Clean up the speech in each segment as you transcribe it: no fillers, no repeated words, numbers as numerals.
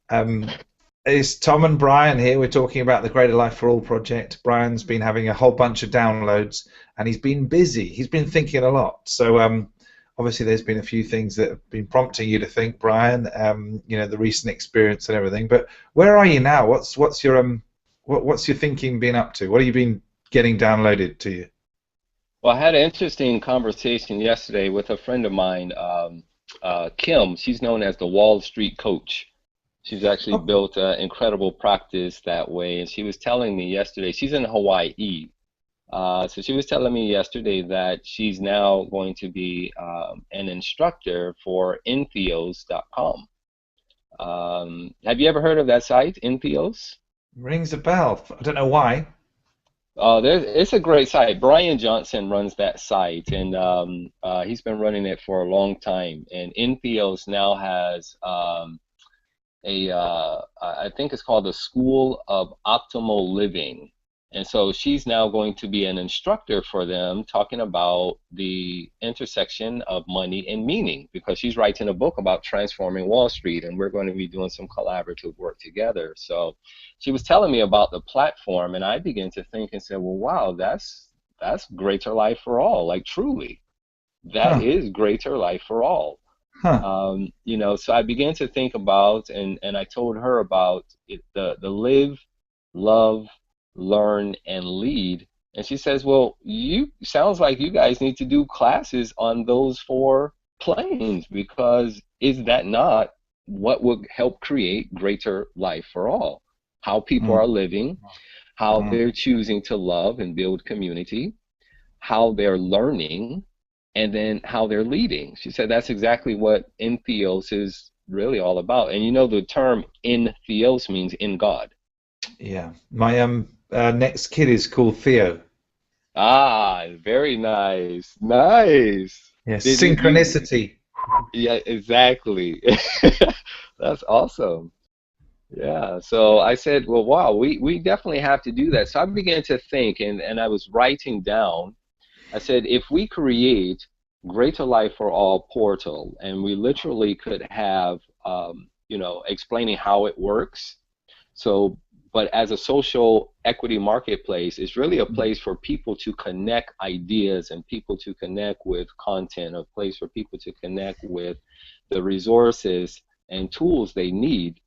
Um, it's Tom and Brian here. We're talking about the Greater Life for All project. Brian's been having a whole bunch of downloads, and he's been busy. He's been thinking a lot. So obviously, there's been a few things that have been prompting you to think, Brian. The recent experience and everything. But where are you now? What's your thinking been up to? What have you been getting downloaded to you? Well, I had an interesting conversation yesterday with a friend of mine, Kim. She's known as the Wall Street Coach. She's actually Oh, built an incredible practice that way. And she was telling me yesterday, she's in Hawaii. So she was telling me yesterday that she's now going to be an instructor for Entheos.com. Have you ever heard of that site, Entheos? rings a bell. I don't know why. It's a great site. Brian Johnson runs that site, and he's been running it for a long time. And Entheos now has I think it's called the School of Optimal Living. And so she's now going to be an instructor for them, talking about the intersection of money and meaning, because she's writing a book about transforming Wall Street, and we're going to be doing some collaborative work together. So she was telling me about the platform, and I began to think and said, well, wow, that's greater life for all. Like truly, that Huh? is greater life for all. Huh? So I began to think about, and I told her about it, the live, love, learn, and lead. And she says, well, you sounds like you guys need to do classes on those four planes, because is that not what would help create greater life for all? How people Mm, are living, how mm. they're choosing to love and build community, how they're learning, and then how they're leading. She said that's exactly what entheos is really all about. And you know the term entheos means in God. Yeah. My next kid is called Theo. Ah, very nice. Nice. Yes. Did you Synchronicity. yeah, exactly. That's awesome. Yeah. So I said, well, wow, we definitely have to do that. So I began to think, and I was writing down. I said, if we create Greater Life for All portal, and we literally could have, explaining how it works. So, but as a social equity marketplace, it's really a Mm. place for people to connect ideas and people to connect with content, a place for people to connect with the resources and tools they need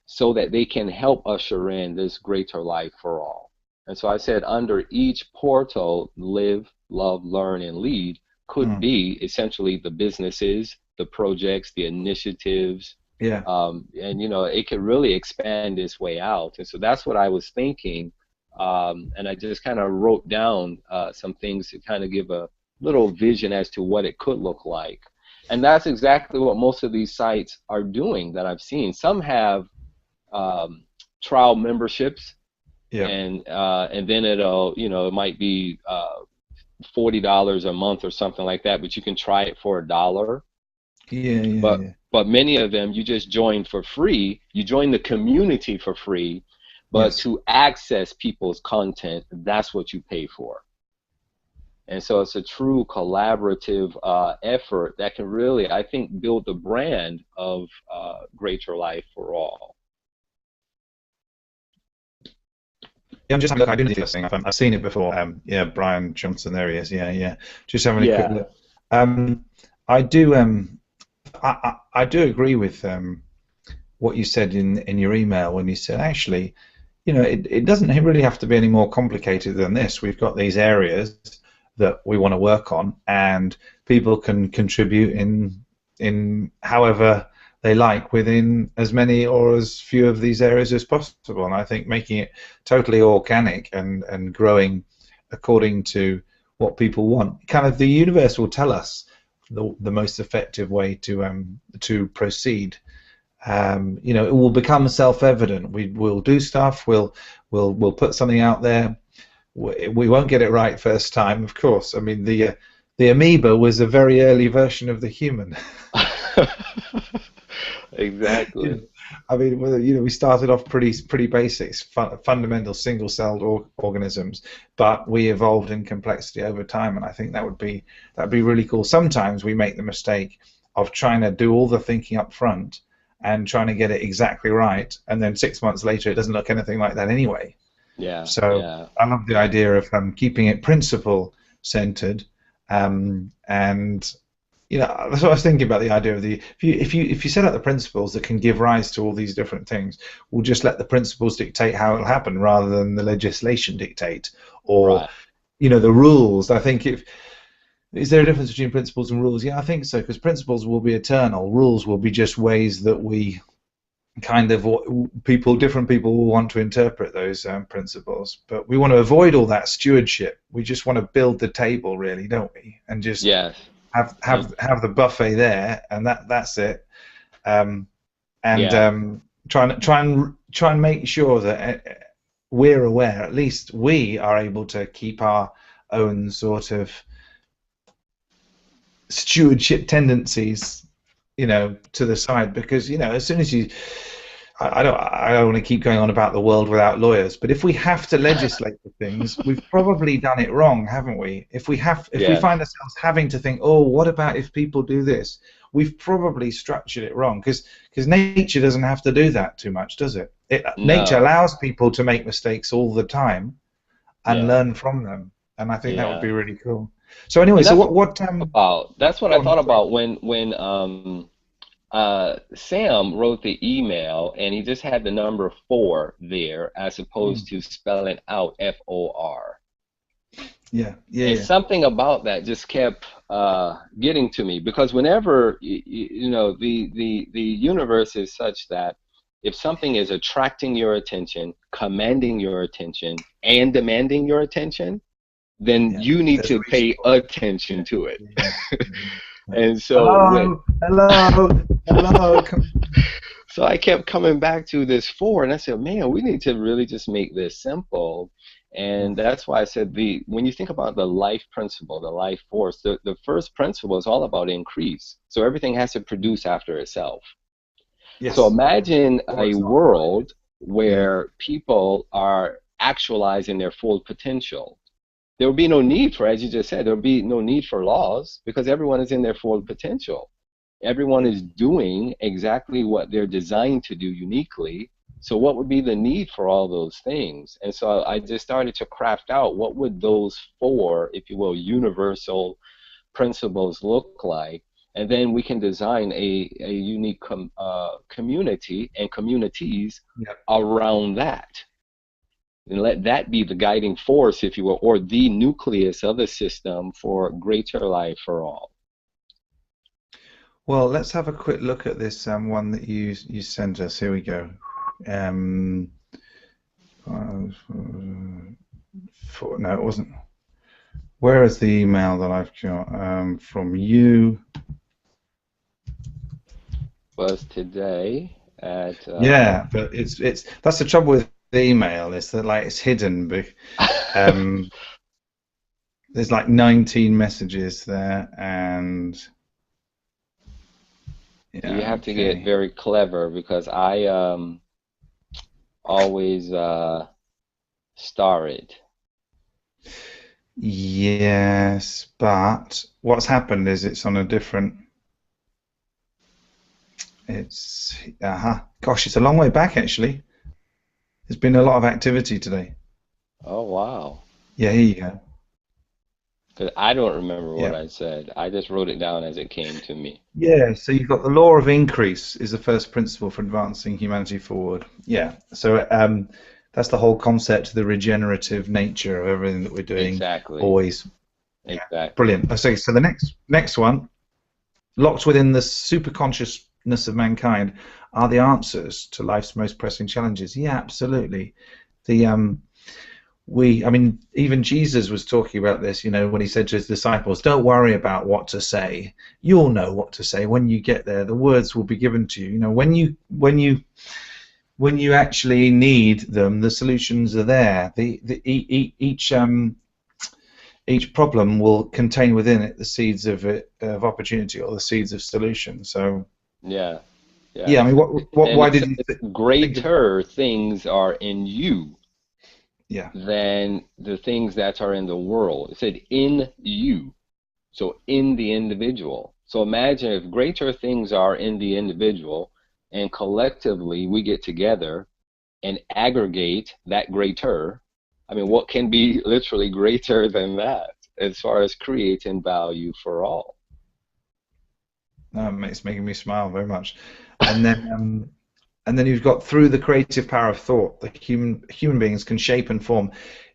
so that they can help usher in this greater life for all. And so I said, under each portal, live, love, learn, and lead could Mm. be essentially the businesses, the projects, the initiatives, Yeah. and it could really expand its way out. And so that's what I was thinking. And I just kind of wrote down some things to kind of give a little vision as to what it could look like. And that's exactly what most of these sites are doing that I've seen. Some have um, trial memberships, Yeah. and then it might be $40 a month or something like that, but you can try it for $1. Yeah. Yeah. But Yeah. but many of them you just join for free. You join the community for free, but Yes. to access people's content, that's what you pay for. And so it's a true collaborative effort that can really, I think, build the brand of Greater Life for All. Yeah, I'm just having a look. I do know the thing. I've seen it before. Yeah, Brian Johnson. There he is. Yeah. Yeah. Just having a quick Yeah. look. Um, I do. I do agree with what you said in your email when you said actually, it doesn't really have to be any more complicated than this. We've got these areas that we want to work on, and people can contribute in however they like within as many or as few of these areas as possible. And I think making it totally organic and growing according to what people want, kind of the universe will tell us the most effective way to proceed. It will become self-evident. We'll do stuff. We'll put something out there. We won't get it right first time, of course. I mean, the amoeba was a very early version of the human. You know, Exactly. I mean, well, we started off pretty basics, fundamental single-celled organisms, but we evolved in complexity over time, and I think that'd be really cool. Sometimes we make the mistake of trying to do all the thinking up front and trying to get it exactly right, and then 6 months later it doesn't look anything like that anyway. Yeah, So yeah, I love the idea of keeping it principle centered, and that's what I was thinking about the idea of the if you set up the principles that can give rise to all these different things, we'll just let the principles dictate how it'll happen rather than the legislation dictate or right. the rules. I think if is there a difference between principles and rules? Yeah, I think so, because principles will be eternal. Rules will be just ways that we kind of different people will want to interpret those principles, but we want to avoid all that stewardship. We just want to build the table, really, don't we? And just Yes. have And have the buffet there, and that's it. Um, and yeah, try and make sure that we're aware. At least we are able to keep our own sort of stewardship tendencies, to the side, because as soon as you I don't want to keep going on about the world without lawyers, but if we have to legislate for things, we've probably done it wrong, haven't we? If we yes. find ourselves having to think, oh, what about if people do this? We've probably structured it wrong, because nature doesn't have to do that too much, does it? Nature No. allows people to make mistakes all the time and Yeah, learn from them, and I think that would yeah. be really cool. So anyway, And so that's what what that's what go I on, thought sorry. about when Sam wrote the email and he just had the number four there as opposed Mm, to spelling out FOR. yeah, yeah, And yeah, something about that just kept getting to me because whenever the universe is such that if something is attracting your attention, commanding your attention, and demanding your attention, then yeah. you need There's a to reason pay for it. attention to it. Yeah, yeah, yeah. And so when Hello, hello, hello. so I kept coming back to this four, and I said, man, we need to really just make this simple. Mm, And that's why I said when you think about the life principle, the life force, the first principle is all about increase. So everything has to produce after itself. So yes, imagine or a it's not divided. world Yeah, where people are actualizing their full potential. There will be no need for, as you just said, there will be no need for laws because everyone is in their full potential. Everyone yeah. is doing exactly what they're designed to do uniquely. So what would be the need for all those things? And so I just started to craft out what would those four, if you will, universal principles look like. And then we can design a unique community and communities Yeah. around that and let that be the guiding force, if you will, or the nucleus of the system for greater life for all. Well, let's have a quick look at this one that you sent us. Here we go. Um, no, it wasn't. Where is the email that I've got from you? Was today at Yeah, but it's that's the trouble with the email is that like it's hidden. Um, there's like 19 messages there, and you yeah, have to get okay. very clever because I always star it. Yes, but what's happened is it's on a different. It's Gosh, it's a long way back actually. There's been a lot of activity today. Oh wow. Yeah, here you go. Because I don't remember what Yeah. I said. I just wrote it down as it came to me. Yeah, so you've got the law of increase is the first principle for advancing humanity forward. Yeah, so that's the whole concept of the regenerative nature of everything that we're doing. Exactly. Always, yeah, Exactly. brilliant. So the next one, locked within the superconsciousness of mankind, are the answers to life's most pressing challenges. Yeah, absolutely. The I mean, even Jesus was talking about this, when he said to his disciples, "Don't worry about what to say. You'll know what to say when you get there. The words will be given to you. When you actually need them, the solutions are there. Each problem will contain within it the seeds of opportunity or the seeds of solution. So, Yeah. yeah, Yeah. I mean, And why it did says you think of that? greater things are in you Yeah, than the things that are in the world. It said in you. So in the individual. So imagine if greater things are in the individual, and collectively we get together and aggregate that greater. I mean, what can be literally greater than that as far as creating value for all? It's making me smile very much. And then you've got through the creative power of thought, the human beings can shape and form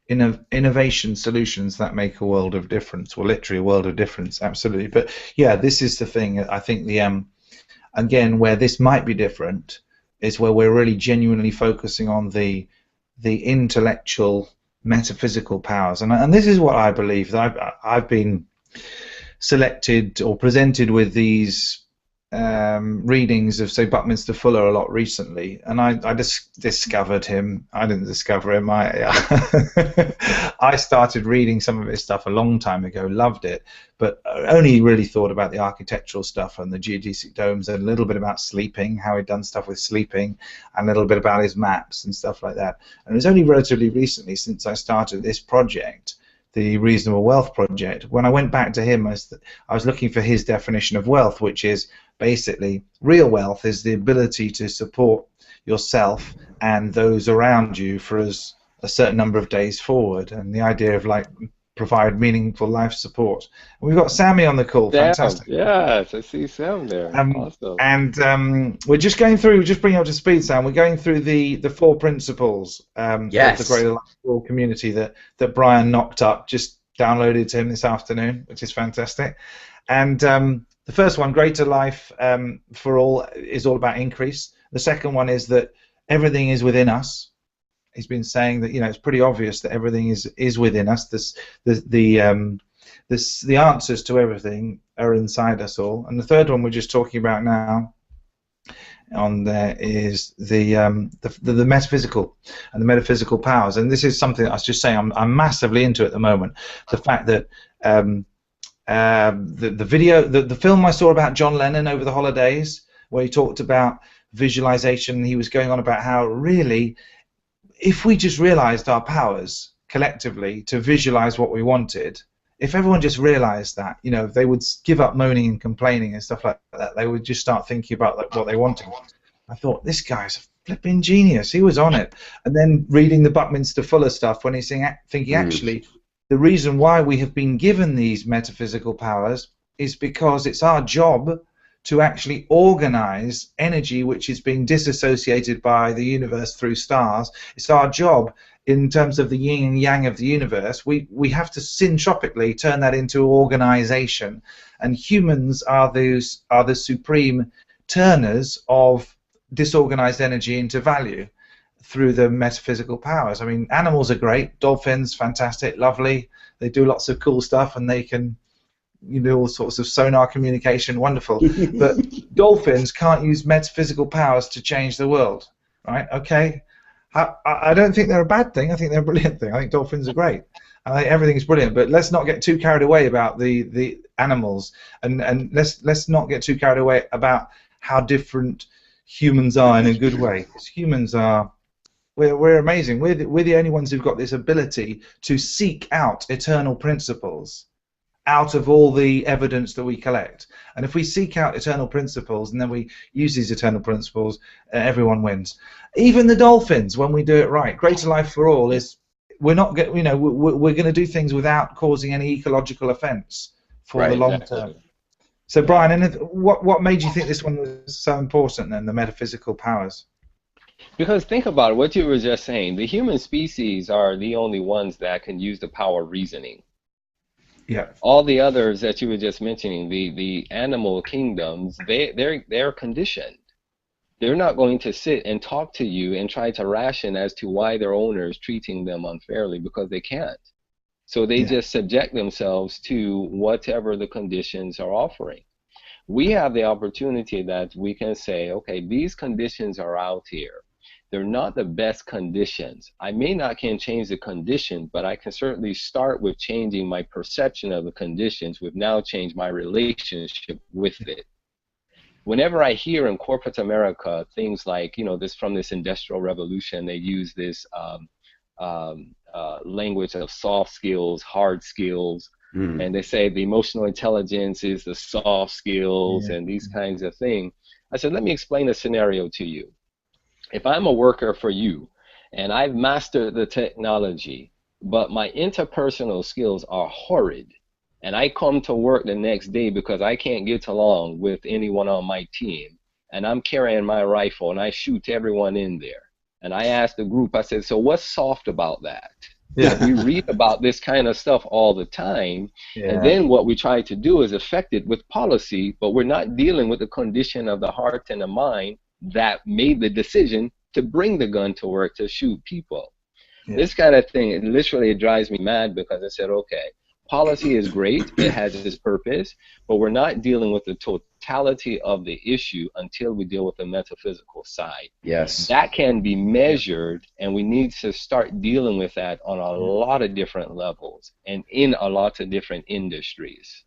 innovation solutions that make a world of difference. Well, literally a world of difference, absolutely. But yeah, this is the thing. I think the again, where this might be different is where we're really genuinely focusing on the intellectual, metaphysical powers, and this is what I believe. That I've been selected or presented with these readings of, say, Buckminster Fuller a lot recently, and I just discovered him. I didn't discover him. I started reading some of his stuff a long time ago, loved it, but only really thought about the architectural stuff and the geodesic domes and a little bit about sleeping, how he'd done stuff with sleeping, and a little bit about his maps and stuff like that. And it was only relatively recently since I started this project, the Reasonable Wealth Project, when I went back to him, I was looking for his definition of wealth, which is basically real wealth is the ability to support yourself and those around you for a certain number of days forward, and the idea of like provide meaningful life support. And we've got Sammy on the call. Sam, Fantastic. yes, I see Sam there. Awesome. And we're just going through, just bring you up to speed, Sam. We're going through the four principles of the Greater Life for All community that Brian knocked up, just downloaded to him this afternoon, which is fantastic. And the first one, Greater Life for All, is all about increase. The second one is that everything is within us. He's been saying that, you know, it's pretty obvious that everything is within us. The answers to everything are inside us all. And the third one we're just talking about now on there is the metaphysical and the metaphysical powers. And this is something that I was just saying I'm massively into at the moment. The fact that the film I saw about John Lennon over the holidays, where he talked about visualization, he was going on about how really, if we just realized our powers collectively to visualize what we wanted, if everyone just realized that, you know, they would give up moaning and complaining and stuff like that. They would just start thinking about like, what they wanted. I thought, this guy's a flipping genius. He was on it. And then reading the Buckminster Fuller stuff, when he's thinking actually, the reason why we have been given these metaphysical powers is because it's our job to actually organize energy which is being disassociated by the universe through stars. It's our job in terms of the yin and yang of the universe. We have to syntropically turn that into organization, and humans are the supreme turners of disorganized energy into value through the metaphysical powers. I mean, animals are great. Dolphins, fantastic, lovely. They do lots of cool stuff, and they can, you know, all sorts of sonar communication, wonderful. But dolphins can't use metaphysical powers to change the world, right? Okay. I don't think they're a bad thing. I think they're a brilliant thing. I think dolphins are great. I think everything's brilliant. But let's not get too carried away about the animals, and let's not get too carried away about how different humans are in a good way. Because humans are, we're amazing. We're the only ones who've got this ability to seek out eternal principles out of all the evidence that we collect. And if we seek out eternal principles and then we use these eternal principles, everyone wins. Even the dolphins, when we do it right. Greater Life for All is, we're not, you know, we're going to do things without causing any ecological offense for the long term. So Brian, what made you think this one was so important then, the metaphysical powers? Because think about what you were just saying. The human species are the only ones that can use the power of reasoning. Yeah. All the others that you were just mentioning, the animal kingdoms, they're conditioned. They're not going to sit and talk to you and try to ration as to why their owner is treating them unfairly, because they can't. So they just subject themselves to whatever the conditions are offering. We have the opportunity that we can say, okay, these conditions are out here. They're not the best conditions. I may not can change the condition, but I can certainly start with changing my perception of the conditions, with now change my relationship with it. Whenever I hear in corporate America things like, you know, this from this industrial revolution, they use this language of soft skills, hard skills, and they say the emotional intelligence is the soft skills and these kinds of things. I said, let me explain a scenario to you. If I'm a worker for you and I've mastered the technology, but my interpersonal skills are horrid, and I come to work the next day because I can't get along with anyone on my team, and I'm carrying my rifle and I shoot everyone in there. And I asked the group, I said, so what's soft about that? Because Yeah. we read about this kind of stuff all the time. And Yeah. then what we try to do is affect it with policy, but we're not dealing with the condition of the heart and the mind that made the decision to bring the gun to work to shoot people. Yeah. This kind of thing, it literally drives me mad because I said, okay, policy is great, it has its purpose, but we're not dealing with the totality of the issue until we deal with the metaphysical side. Yes. That can be measured, and we need to start dealing with that on a lot of different levels and in a lot of different industries.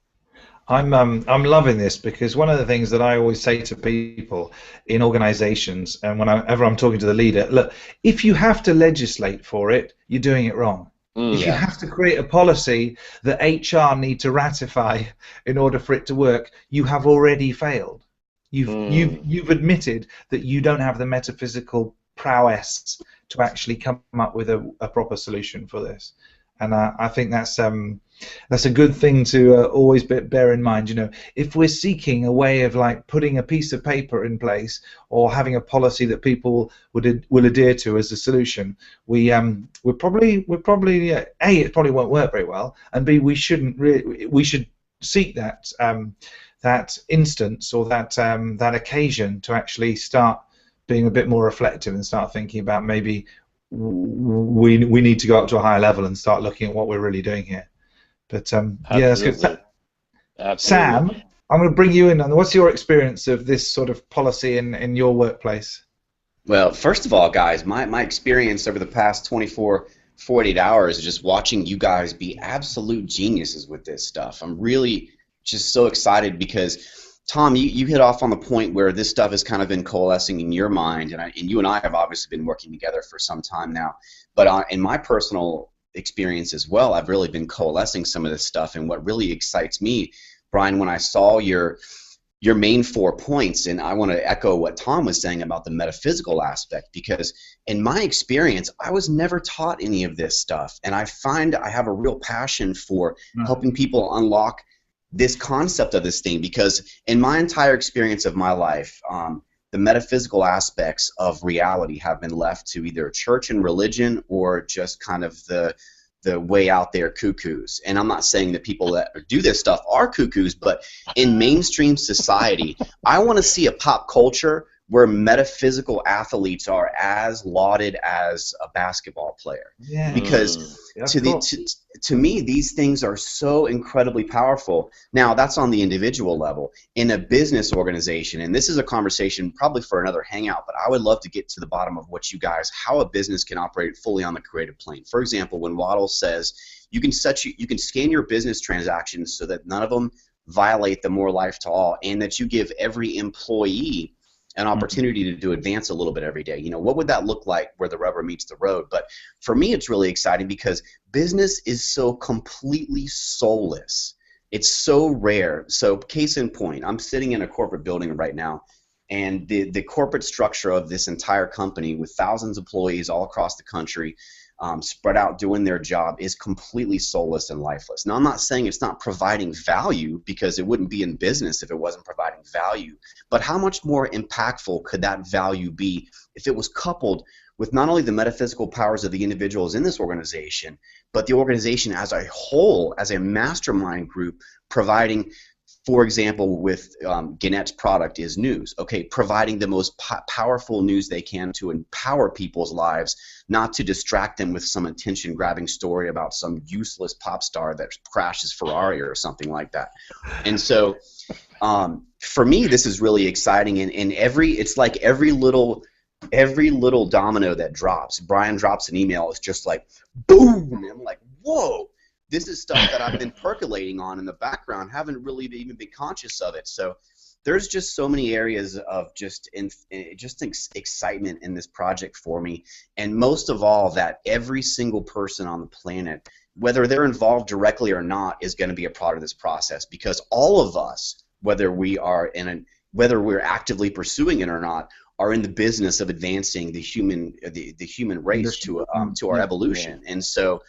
I'm loving this because one of the things that I always say to people in organizations and whenever I'm talking to the leader, look, if you have to legislate for it, you're doing it wrong. If you Yeah. have to create a policy that HR need to ratify in order for it to work, you have already failed. You've admitted that you don't have the metaphysical prowess to actually come up with a proper solution for this. And I think that's a good thing to always bear in mind. You know, if we're seeking a way of like putting a piece of paper in place or having a policy that people will adhere to as a solution, we're probably A, it probably won't work very well, and B, we should seek that instance or that occasion to actually start being a bit more reflective and start thinking about maybe we need to go up to a higher level and start looking at what we're really doing here. But yeah, that's good. Absolutely. Absolutely. Sam, I'm going to bring you in. And what's your experience of this sort of policy in your workplace? Well, first of all, guys, my experience over the past 24, 48 hours is just watching you guys be absolute geniuses with this stuff. I'm really just so excited because, Tom, you hit off on the point where this stuff has kind of been coalescing in your mind, and you and I have obviously been working together for some time now. But in my personal experience as well, I've really been coalescing some of this stuff. And what really excites me, Brian, when I saw your main 4 points, and I want to echo what Tom was saying about the metaphysical aspect, because in my experience, I was never taught any of this stuff, and I find I have a real passion for helping people unlock this concept of this thing, because in my entire experience of my life, the metaphysical aspects of reality have been left to either church and religion or just kind of the way out there cuckoos. And I'm not saying that people that do this stuff are cuckoos, but in mainstream society, I want to see a pop culture where metaphysical athletes are as lauded as a basketball player. Yeah. Because to me, these things are so incredibly powerful. Now, that's on the individual level. In a business organization, and this is a conversation probably for another hangout, but I would love to get to the bottom of what you guys, how a business can operate fully on the creative plane. For example, when Waddle says you can scan your business transactions so that none of them violate the more life to all, and that you give every employee an opportunity to advance a little bit every day. You know, what would that look like where the rubber meets the road? But for me, it's really exciting because business is so completely soulless. It's so rare. So case in point, I'm sitting in a corporate building right now, and the corporate structure of this entire company with thousands of employees all across the country, spread out doing their job, is completely soulless and lifeless. Now, I'm not saying it's not providing value, because it wouldn't be in business if it wasn't providing value, but how much more impactful could that value be if it was coupled with not only the metaphysical powers of the individuals in this organization, but the organization as a whole, as a mastermind group, providing, for example, with Gannett's product is news. Okay, providing the most powerful news they can to empower people's lives, not to distract them with some attention-grabbing story about some useless pop star that crashes Ferrari or something like that. And so, for me, this is really exciting. And it's like every little domino that drops. Brian drops an email, it's just like boom. And I'm like, whoa. This is stuff that I've been percolating on in the background, haven't really even been conscious of it. So there's just so many areas of just excitement in this project for me. And most of all, that every single person on the planet, whether they're involved directly or not, is going to be a part of this process, because all of us, whether we are in whether we're actively pursuing it or not, are in the business of advancing the human race to our Yeah. Yeah. evolution. And so,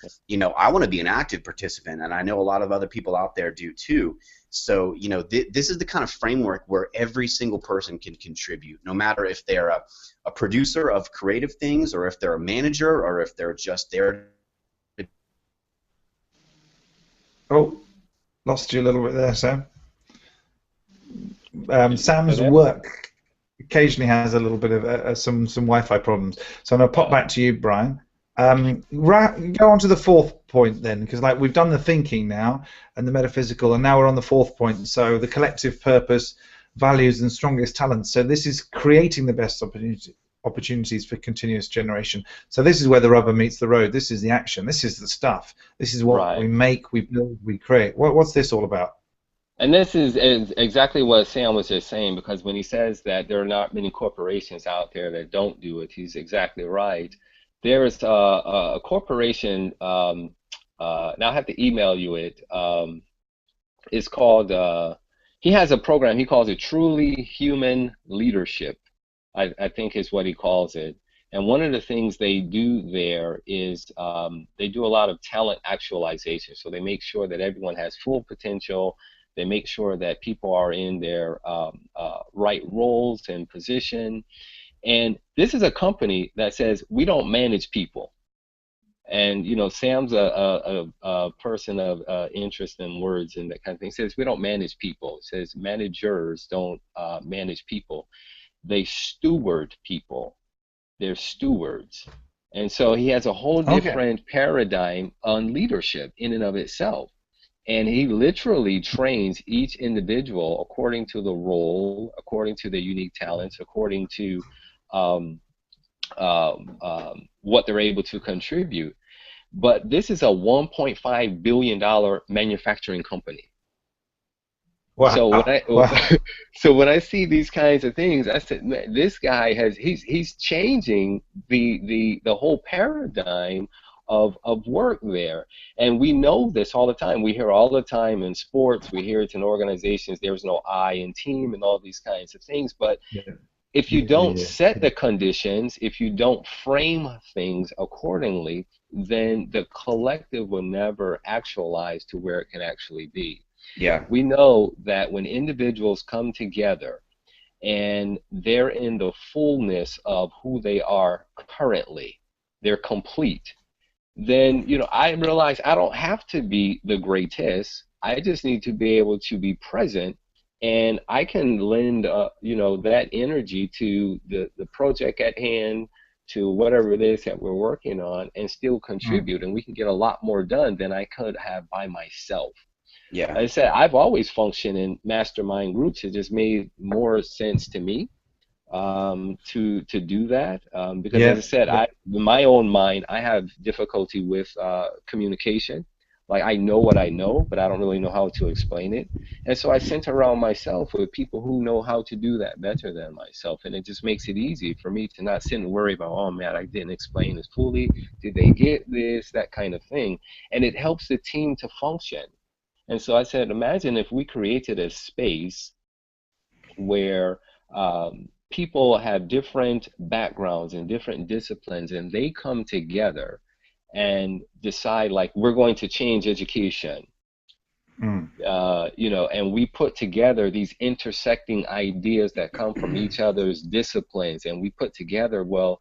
I want to be an active participant, and I know a lot of other people out there do too. So, this is the kind of framework where every single person can contribute, no matter if they're a producer of creative things, or if they're a manager, or if they're just there. Oh, lost you a little bit there, Sam. You still Sam's there? work occasionally has a little bit of some Wi-Fi problems, so I'm gonna pop back to you, Brian. Go on to the fourth point then, because like we've done the thinking now and the metaphysical, and now we're on the fourth point. So the collective purpose, values, and strongest talents. So this is creating the best opportunities for continuous generation. So this is where the rubber meets the road. This is the action. This is the stuff. This is what we Right. make, we build, we create. What's this all about? And this is exactly what Sam was just saying, because when he says that there are not many corporations out there that don't do it, he's exactly right. There is a corporation, now I have to email you it. It's called, he has a program, he calls it Truly Human Leadership, I think is what he calls it. And one of the things they do there is they do a lot of talent actualization. So they make sure that everyone has full potential. They make sure that people are in their right roles and position. And this is a company that says we don't manage people. And Sam's a person of interest in words and that kind of thing. He says we don't manage people. It says managers don't manage people. They steward people. They're stewards. And so he has a whole Okay. different paradigm on leadership in and of itself. And he literally trains each individual according to the role, according to their unique talents, according to um, what they're able to contribute. But this is a $1.5 billion manufacturing company. So when Wow. I Wow. so when I see these kinds of things, I said, man, this guy he's changing the whole paradigm of work there. And we know this all the time. We hear all the time in sports, we hear it in organizations, there's no I in team and all these kinds of things. But Yeah. if you Yeah. don't Yeah. set Yeah. the conditions, if you don't frame things accordingly, then the collective will never actualize to where it can actually be. Yeah. We know that when individuals come together and they're in the fullness of who they are currently, they're complete, then I realize I don't have to be the greatest. I just need to be able to be present, and I can lend that energy to the project at hand, to whatever it is that we're working on, and still Mm. contribute, and we can get a lot more done than I could have by myself. Yeah. Like I said, I've always functioned in mastermind groups. It just made more sense to me to do that, because, as I Yeah. said, Yeah. in my own mind, I have difficulty with communication. Like, I know what I know, but I don't really know how to explain it. And so I center around myself with people who know how to do that better than myself, and it just makes it easy for me to not sit and worry about, oh man, I didn't explain this fully. Did they get this? That kind of thing, and it helps the team to function. And so I said, imagine if we created a space where people have different backgrounds and different disciplines, and they come together and decide, like, we're going to change education, Mm. and we put together these intersecting ideas that come from each other's disciplines, and we put together, well,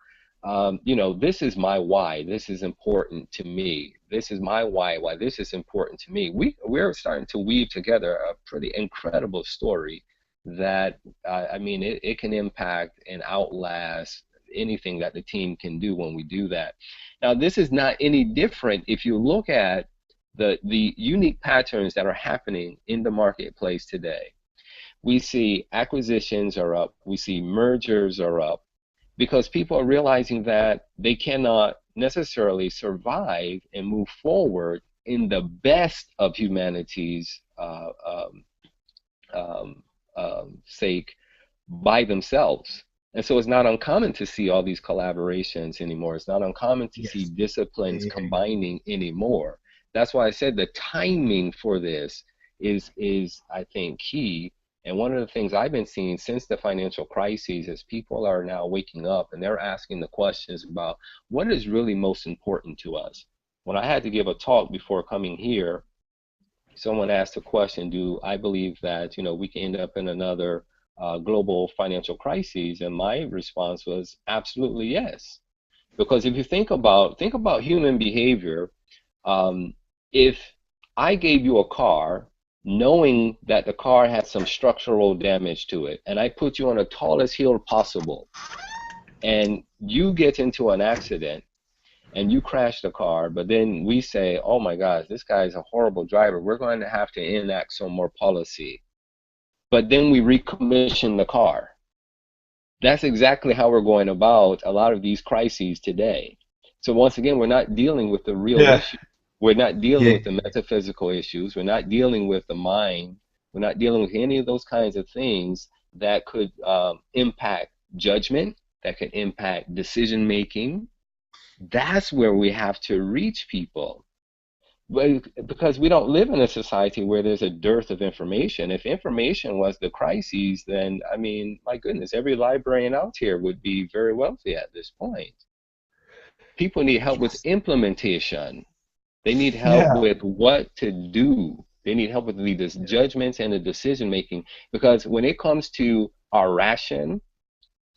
this is my why. This is important to me. This is my why this is important to me. We're starting to weave together a pretty incredible story that, I mean, it can impact and outlast anything that the team can do when we do that. Now, this is not any different if you look at the unique patterns that are happening in the marketplace today. We see acquisitions are up, we see mergers are up, because people are realizing that they cannot necessarily survive and move forward in the best of humanity's um, sake by themselves. And so it's not uncommon to see all these collaborations anymore. It's not uncommon to see Yes. disciplines Yeah. combining anymore. That's why I said the timing for this is I think key. And one of the things I've been seeing since the financial crises is people are now waking up and they're asking the questions about what is really most important to us. When I had to give a talk before coming here, someone asked a question, do I believe that, we can end up in another global financial crisis? And my response was absolutely yes. Because if you think about human behavior, um, if I gave you a car knowing that the car had some structural damage to it, and I put you on the tallest hill possible, and you get into an accident and you crash the car, but then we say, oh my gosh, this guy is a horrible driver. We're going to have to enact some more policy. But then we recommission the car. That's exactly how we're going about a lot of these crises today. So once again, we're not dealing with the real Yeah. issue. We're not dealing Yeah. with the metaphysical issues. We're not dealing with the mind. We're not dealing with any of those kinds of things that could impact judgment, that could impact decision making. That's where we have to reach people. Because we don't live in a society where there's a dearth of information. If information was the crises, then, I mean, my goodness, every librarian out here would be very wealthy at this point. People need help with implementation. They need help Yeah. with what to do. They need help with the judgments and the decision making. Because when it comes to our ration,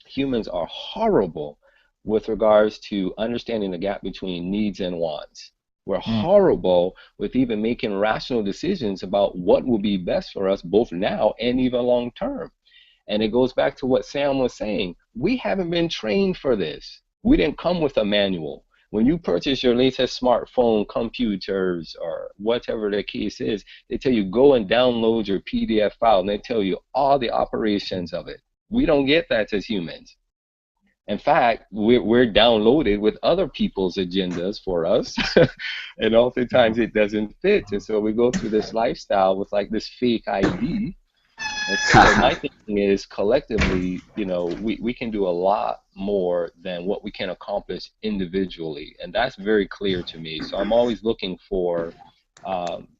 humans are horrible with regards to understanding the gap between needs and wants. We're Mm. horrible with even making rational decisions about what will be best for us both now and even long term. And it goes back to what Sam was saying. We haven't been trained for this. We didn't come with a manual. When you purchase your latest smartphone, computers, or whatever the case is, they tell you go and download your PDF file and they tell you all the operations of it. We don't get that as humans. In fact, we're downloaded with other people's agendas for us, and oftentimes it doesn't fit. And so we go through this lifestyle with like this fake ID. And so my thinking is collectively, we can do a lot more than what we can accomplish individually. And that's very clear to me. So I'm always looking for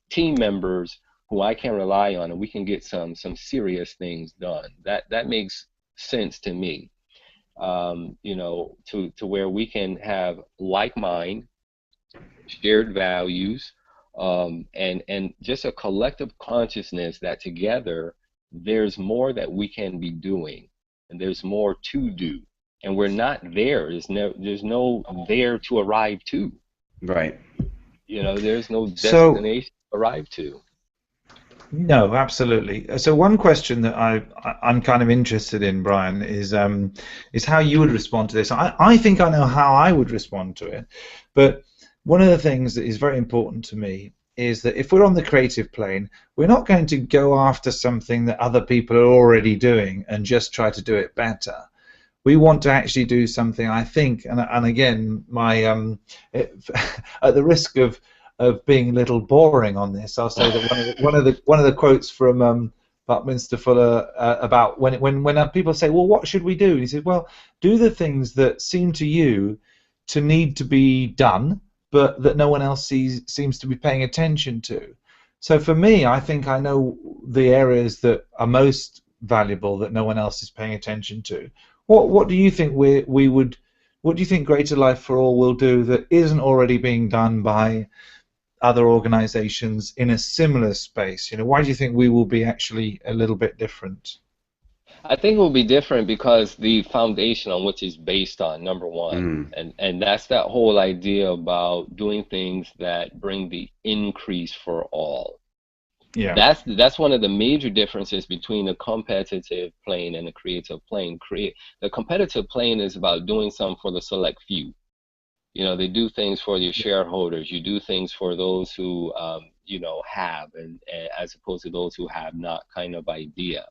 team members who I can rely on and we can get some serious things done. That makes sense to me. To where we can have like mind, shared values, and just a collective consciousness that together there's more that we can be doing, and there's more to do, and we're not there. There's no there to arrive to. Right. There's no So destination to arrive to. no, absolutely. So one question that I'm kind of interested in, Brian, is how you would respond to this. I think I know how I would respond to it, but one of the things that is very important to me is that if we're on the creative plane, we're not going to go after something that other people are already doing and just try to do it better. We want to actually do something, I think, and again, at the risk of being a little boring on this, I'll say that one of the quotes from Buckminster Fuller about when people say, well, what should we do? And he said, well, do the things that seem to you to need to be done, but that no one else seems to be paying attention to. So for me, I think I know the areas that are most valuable that no one else is paying attention to. What do you think what do you think Greater Life for All will do that isn't already being done by other organizations in a similar space? Why do you think we will be actually a little bit different? I think it will be different because the foundation on which it's based on, number one, Mm. and that's that whole idea about doing things that bring the increase for all. Yeah. That's one of the major differences between the competitive plane and the creative plane. The competitive plane is about doing something for the select few. They do things for your shareholders. You do things for those who have, and as opposed to those who have not, kind of idea.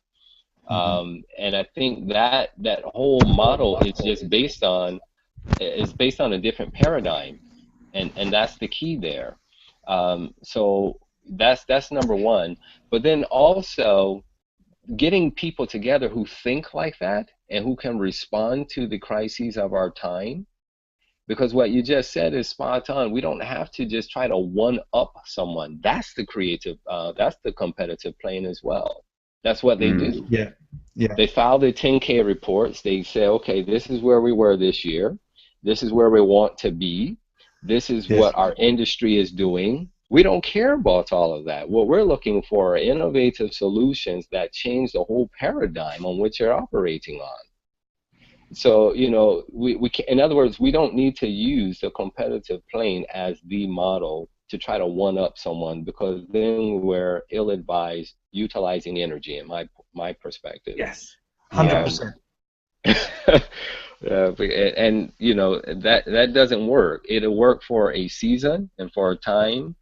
Hmm. And I think that whole model is based on a different paradigm, and that's the key there. So that's number one. But then also getting people together who think like that and who can respond to the crises of our time. Because what you just said is spot on. We don't have to just try to one up someone. That's the competitive plane as well. That's what they Mm. do. Yeah. Yeah. They file their 10K reports. They say, okay, this is where we were this year. This is where we want to be. This is Yes. what our industry is doing. We don't care about all of that. What we're looking for are innovative solutions that change the whole paradigm on which you're operating on. So, we can, in other words, we don't need to use the competitive plane as the model to try to one up someone, because then we're ill-advised utilizing energy, in my perspective. Yes. Yeah. Um, 100%. and that doesn't work. It'll work for a season and for a time,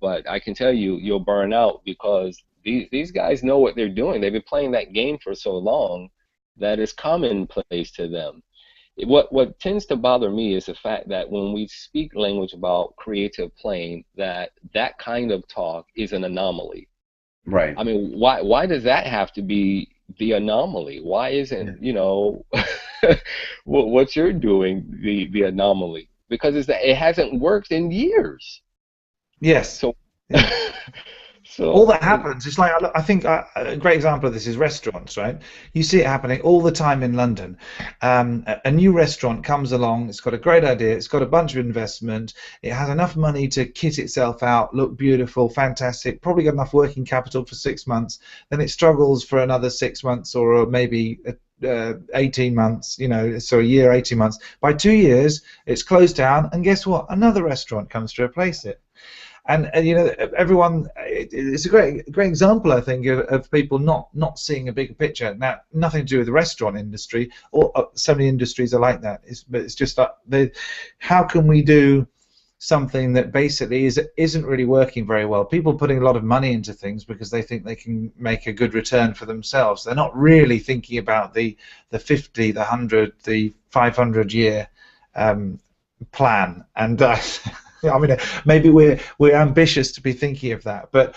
but I can tell you, you'll burn out, because these guys know what they're doing. They've been playing that game for so long that it's commonplace to them. What tends to bother me is the fact that when we speak language about creative playing, that kind of talk is an anomaly. Right. I mean, why does that have to be the anomaly? Why Yeah. isn't, what you're doing the anomaly? Because it hasn't worked in years. Yes. So Yeah. All so that happens, it's like, I think a great example of this is restaurants, right? You see it happening all the time in London. A new restaurant comes along, it's got a great idea, it's got a bunch of investment, it has enough money to kit itself out, look beautiful, fantastic, probably got enough working capital for 6 months, then it struggles for another 6 months, or maybe 18 months, so a year, 18 months. By 2 years, it's closed down, and guess what? Another restaurant comes to replace it. And everyone, it's a great example, I think, of people not seeing a bigger picture. Now, nothing to do with the restaurant industry, or so many industries are like that. But it's just how can we do something that basically isn't really working very well? People putting a lot of money into things because they think they can make a good return for themselves. They're not really thinking about the 50, the 100, the 500 year plan. And I mean, maybe we're ambitious to be thinking of that, but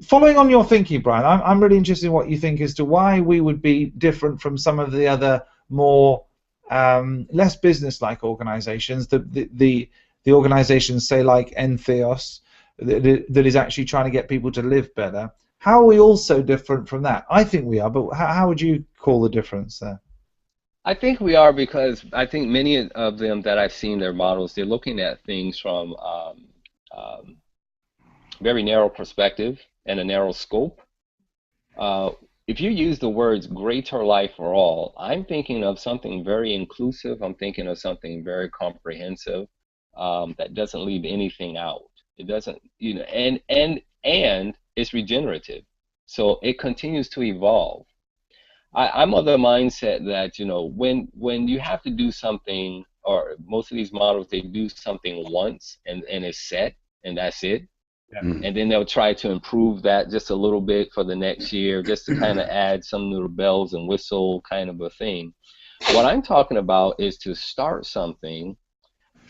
following on your thinking, Brian, I'm really interested in what you think as to why we would be different from some of the other more less business-like organizations, the organizations, say, like Entheos, that is actually trying to get people to live better. How are we also different from that? I think we are, but how would you call the difference there? I think we are, because I think many of them that I've seen their models, they're looking at things from um, very narrow perspective and a narrow scope. Uh, if you use the words greater life for all, I'm thinking of something very inclusive. I'm thinking of something very comprehensive, that doesn't leave anything out. It doesn't, and it's regenerative. So it continues to evolve. I'm of the mindset that, when you have to do something, or most of these models, they do something once, and it's set, and that's it. Yeah. Mm. And then they'll try to improve that just a little bit for the next year, just to kind of add some little bells and whistle kind of a thing. What I'm talking about is to start something,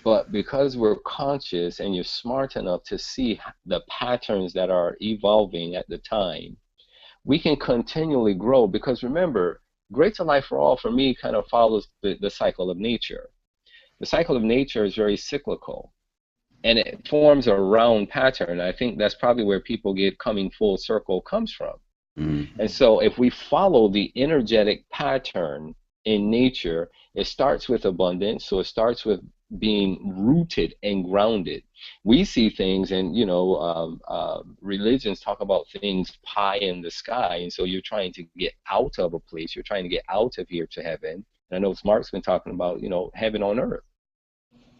but because we're conscious and you're smart enough to see the patterns that are evolving at the time, we can continually grow. Because remember, Greater Life for All, for me, kind of follows the cycle of nature. The cycle of nature is very cyclical, and it forms a round pattern. I think that's probably where people get coming full circle comes from. Mm. And so if we follow the energetic pattern in nature, it starts with abundance. So it starts with being rooted and grounded. We see things, and religions talk about things pie in the sky. And so you're trying to get out of a place. You're trying to get out of here to heaven. And I know Mark's been talking about, heaven on earth.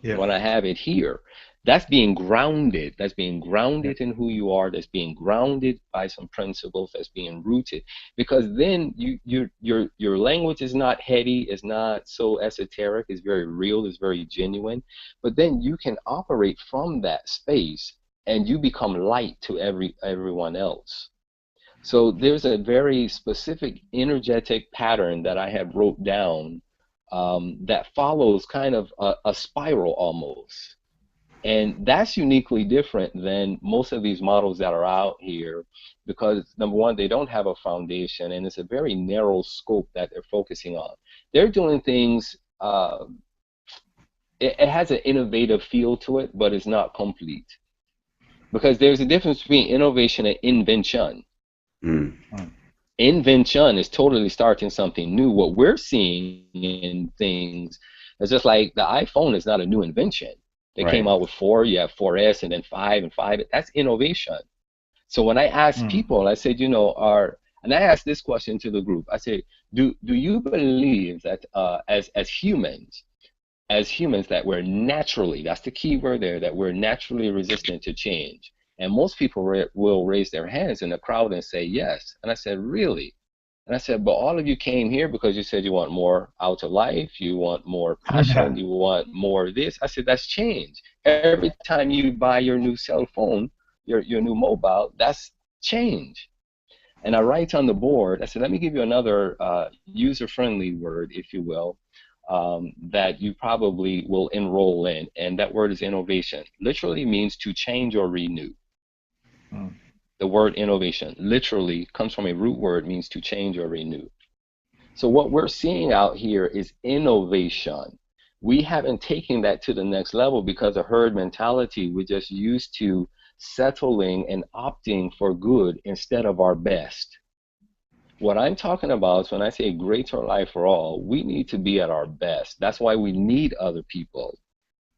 Yeah. When I have it here, that's being grounded. That's being Yeah. grounded in who you are. That's being grounded by some principles. That's being rooted. Because then your language is not heady. It's not so esoteric. It's very real. It's very genuine. But then you can operate from that space, and you become light to everyone else. So there's a very specific energetic pattern that I have wrote down, that follows kind of a spiral almost. And that's uniquely different than most of these models that are out here, because number one, they don't have a foundation, and it's a very narrow scope that they're focusing on. They're doing things, it has an innovative feel to it, but it's not complete. Because there's a difference between innovation and invention. Mm. Invention is totally starting something new. What we're seeing in things is just like the iPhone is not a new invention. They came Right. out with 4, you have 4S, and then 5 and 5. That's innovation. So when I ask Mm. people, I said, and I asked this question to the group. I say, do you believe that as humans that we're naturally, that's the key word there, that we're naturally resistant to change? And most people will raise their hands in the crowd and say yes. And I said, really? And I said, but all of you came here because you said you want more out of life, you want more passion, you want more of this. I said, that's change. Every time you buy your new cell phone, your new mobile, that's change. And I write on the board, I said, let me give you another user-friendly word, if you will, that you probably will enroll in. And that word is innovation. Literally means to change or renew. Mm. The word innovation literally comes from a root word, means to change or renew. So what we're seeing out here is innovation. We haven't taken that to the next level because of herd mentality. We're just used to settling and opting for good instead of our best. What I'm talking about is when I say greater life for all, we need to be at our best. That's why we need other people.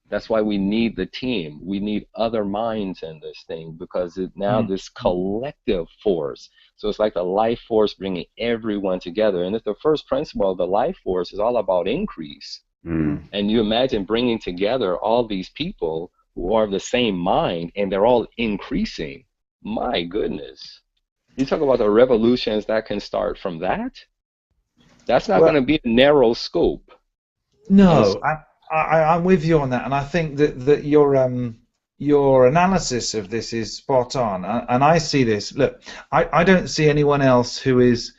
That's why we need the team. We need other minds in this thing because now Mm. this collective force. So it's like the life force bringing everyone together. And it's the first principle of the life force is all about increase. Mm. And you imagine bringing together all these people who are of the same mind and they're all increasing. My goodness. You talk about the revolutions that can start from that. That's not going Well, to be a narrow scope. And it's, no, I'm with you on that, and I think that your analysis of this is spot on, and I see this. Look, I don't see anyone else who is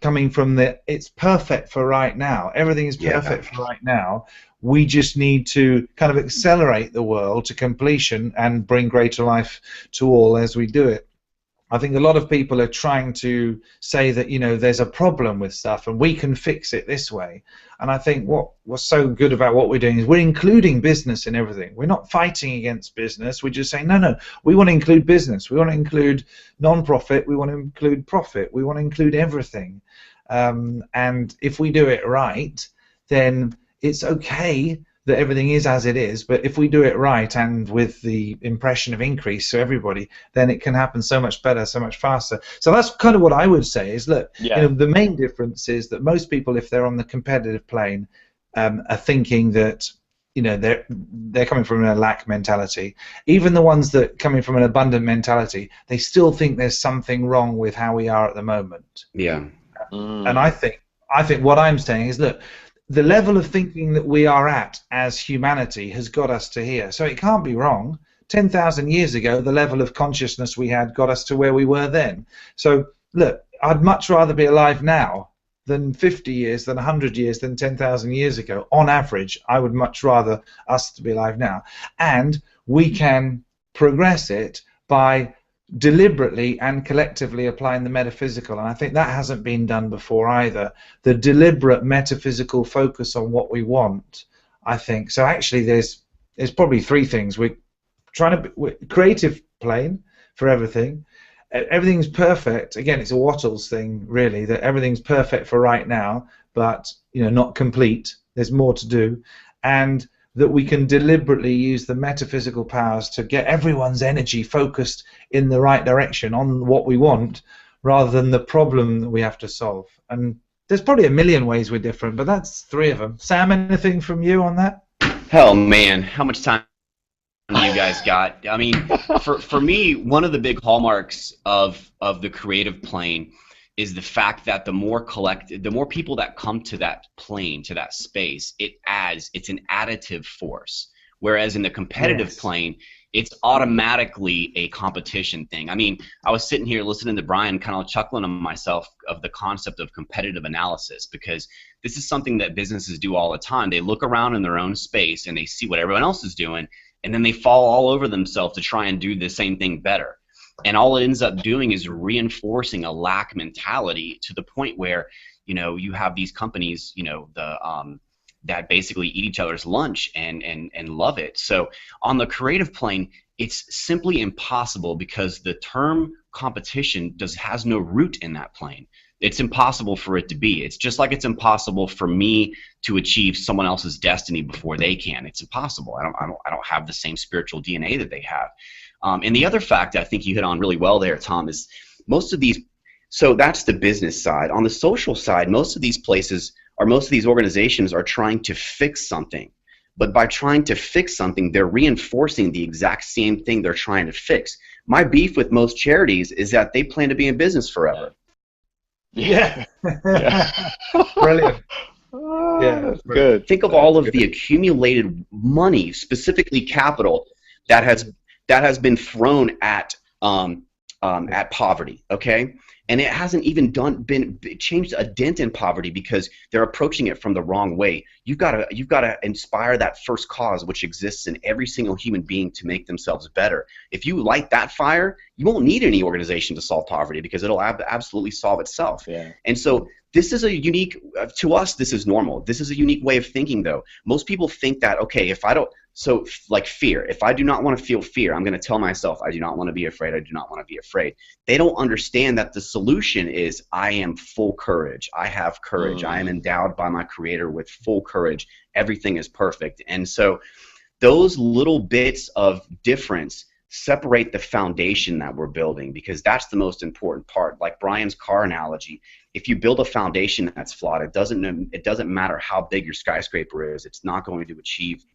coming from the it's perfect for right now. Everything is Yeah. perfect for right now. We just need to kind of accelerate the world to completion and bring greater life to all as we do it. I think a lot of people are trying to say that there's a problem with stuff and we can fix it this way. And I think what's so good about what we're doing is we're including business in everything. We're not fighting against business. We're just saying no, we want to include business. We want to include non-profit. We want to include profit. We want to include everything. And if we do it right, then it's okay that everything is as it is, but if we do it right and with the impression of increase to everybody, then it can happen so much better, so much faster. So that's kind of what I would say is, look, yeah. the main difference is that most people, if they're on the competitive plane, are thinking that they're coming from a lack mentality. Even the ones that coming from an abundant mentality, they still think there's something wrong with how we are at the moment. Yeah. And I think what I'm saying is, look, the level of thinking that we are at as humanity has got us to here. So it can't be wrong. 10,000 years ago, the level of consciousness we had got us to where we were then. So, look, I'd much rather be alive now than 50 years, than 100 years, than 10,000 years ago. On average, I would much rather us to be alive now. And we can progress it by deliberately and collectively applying the metaphysical, and I think that hasn't been done before either. The deliberate metaphysical focus on what we want, I think. So actually, there's probably three things. We're trying to we're creative plane for everything. Everything's perfect. Again, it's a Wattles thing, really, that everything's perfect for right now, but not complete. There's more to do, and that we can deliberately use the metaphysical powers to get everyone's energy focused in the right direction on what we want rather than the problem that we have to solve. And there's probably a million ways we're different, but that's three of them. Sam, anything from you on that? Hell, man, how much time you guys got? I mean, for me, one of the big hallmarks of the creative plane is the fact that the more people that come to that plane, to that space, it's an additive force. Whereas in the competitive plane, it's automatically a competition thing. I mean, I was sitting here listening to Brian, kind of chuckling to myself of the concept of competitive analysis, because this is something that businesses do all the time. They look around in their own space and they see what everyone else is doing, and then they fall all over themselves to try and do the same thing better. And all it ends up doing is reinforcing a lack mentality to the point where, you have these companies, that basically eat each other's lunch and love it. So on the creative plane, it's simply impossible because the term competition has no root in that plane. It's impossible for it to be. It's just like it's impossible for me to achieve someone else's destiny before they can. It's impossible. I don't have the same spiritual DNA that they have. And the other fact I think you hit on really well there, Tom, is most of these. So that's the business side. On the social side, most of these places or most of these organizations are trying to fix something. But by trying to fix something, they're reinforcing the exact same thing they're trying to fix. My beef with most charities is that they plan to be in business forever. Yeah. Yeah. Brilliant. Yeah, that's good. Think of all of the accumulated money, specifically capital, that has been thrown at poverty. Okay, and it hasn't even changed a dent in poverty because they're approaching it from the wrong way. You've got to inspire that first cause which exists in every single human being to make themselves better. If you light that fire, you won't need any organization to solve poverty because it'll absolutely solve itself. Yeah. And so this is a unique, to us, this is normal. This is a unique way of thinking, though. Most people think that, okay, if I don't, so like fear, if I do not want to feel fear, I'm going to tell myself, I do not want to be afraid, I do not want to be afraid. They don't understand that the solution is, I am full courage. I have courage. I am endowed by my creator with full courage. Everything is perfect. And so those little bits of difference separate the foundation that we're building, because that's the most important part. Like Brian's car analogy, if you build a foundation that's flawed, it doesn't matter how big your skyscraper is, it's not going to achieve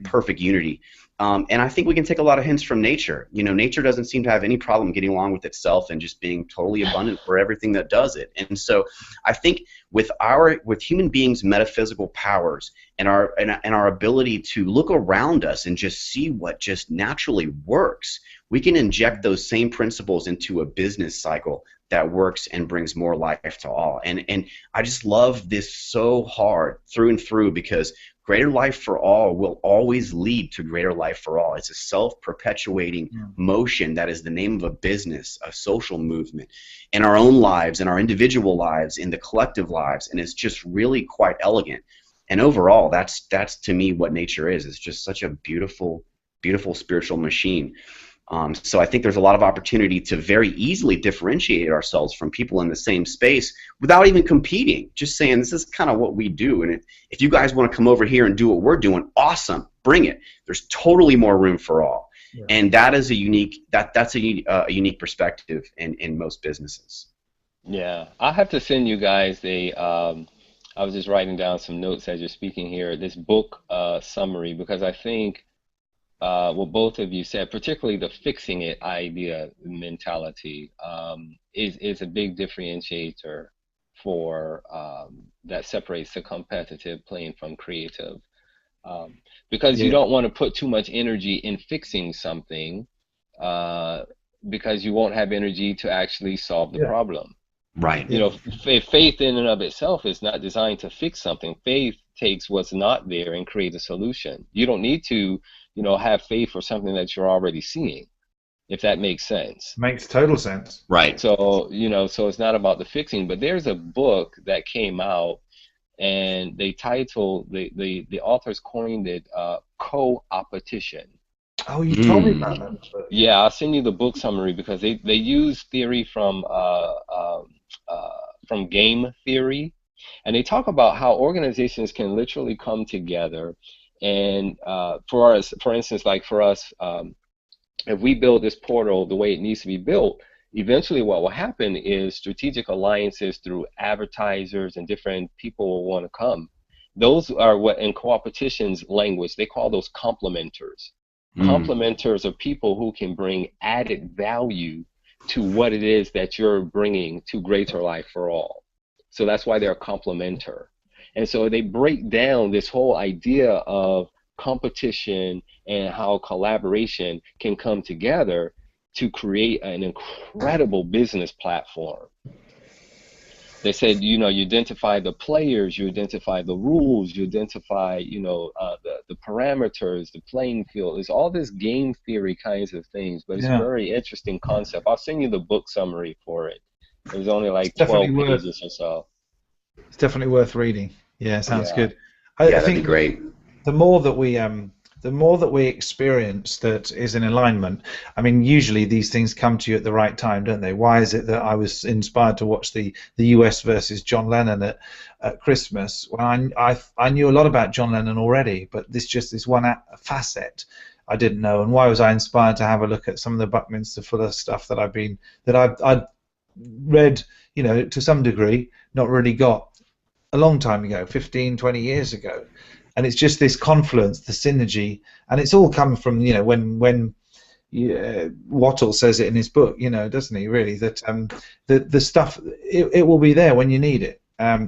perfect unity. And I think we can take a lot of hints from nature. You know, nature doesn't seem to have any problem getting along with itself and just being totally abundant for everything that does it. And so I think with human beings' metaphysical powers and our ability to look around us and just see what just naturally works, we can inject those same principles into a business cycle that works and brings more life to all. And I just love this so hard through and through, because greater life for all will always lead to greater life for all. It's a self-perpetuating motion that is the name of a business, a social movement, in our own lives, in our individual lives, in the collective lives, and it's just really quite elegant. And overall, that's to me what nature is. It's just such a beautiful, beautiful spiritual machine. So I think there's a lot of opportunity to very easily differentiate ourselves from people in the same space without even competing. Just saying, this is kind of what we do, and if you guys want to come over here and do what we're doing, awesome, bring it. There's totally more room for all, and that is a unique unique perspective in most businesses. Yeah, I have to send you guys I was just writing down some notes as you're speaking here. This book summary, because I think. What both of you said, particularly the fixing it idea mentality, is a big differentiator for that separates the competitive playing from creative, because you don't want to put too much energy in fixing something, because you won't have energy to actually solve the problem. Right. You know, faith in and of itself is not designed to fix something. Faith takes what's not there and create a solution. You don't need to, have faith for something that you're already seeing, if that makes sense. Makes total sense. Right. So, so it's not about the fixing, but there's a book that came out, and they titled, the authors coined it co-opetition. Oh, you told me about that. Yeah, I'll send you the book summary, because they use theory from game theory, and they talk about how organizations can literally come together. And for instance, like for us, if we build this portal the way it needs to be built, eventually what will happen is strategic alliances through advertisers and different people will want to come. Those are what, in co-opetition's language, they call those complementers. Complementers are people who can bring added value to what it is that you're bringing to greater life for all. So that's why they're a complementer. And so they break down this whole idea of competition and how collaboration can come together to create an incredible business platform. They said, you identify the players, you identify the rules, you identify, the parameters, the playing field. There's all this game theory kinds of things, but it's a very interesting concept. I'll send you the book summary for it. There's only like 12 pages or so. It's definitely worth reading. Yeah, sounds good. I think great. The more that the more that we experience that is in alignment. I mean, usually these things come to you at the right time, don't they? Why is it that I was inspired to watch the US versus John Lennon at Christmas when I knew a lot about John Lennon already, but this one facet I didn't know. And why was I inspired to have a look at some of the Buckminster Fuller stuff that I'd read, to some degree, not really got a long time ago, 15, 20 years ago. And it's just this confluence, the synergy, and it's all come from, when Wattle says it in his book, doesn't he, really, that the stuff, it will be there when you need it.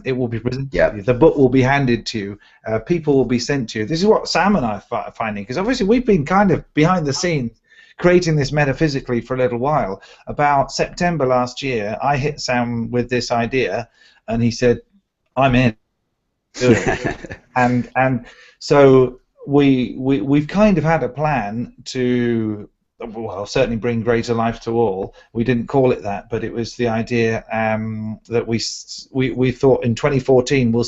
It will be presented to you. The book will be handed to you. People will be sent to you. This is what Sam and I are finding, because obviously we've been kind of behind the scenes creating this metaphysically for a little while. About September last year, I hit Sam with this idea, and he said, I'm in. and so we've kind of had a plan to, well, certainly bring greater life to all. We didn't call it that, but it was the idea that we thought in 2014 we'll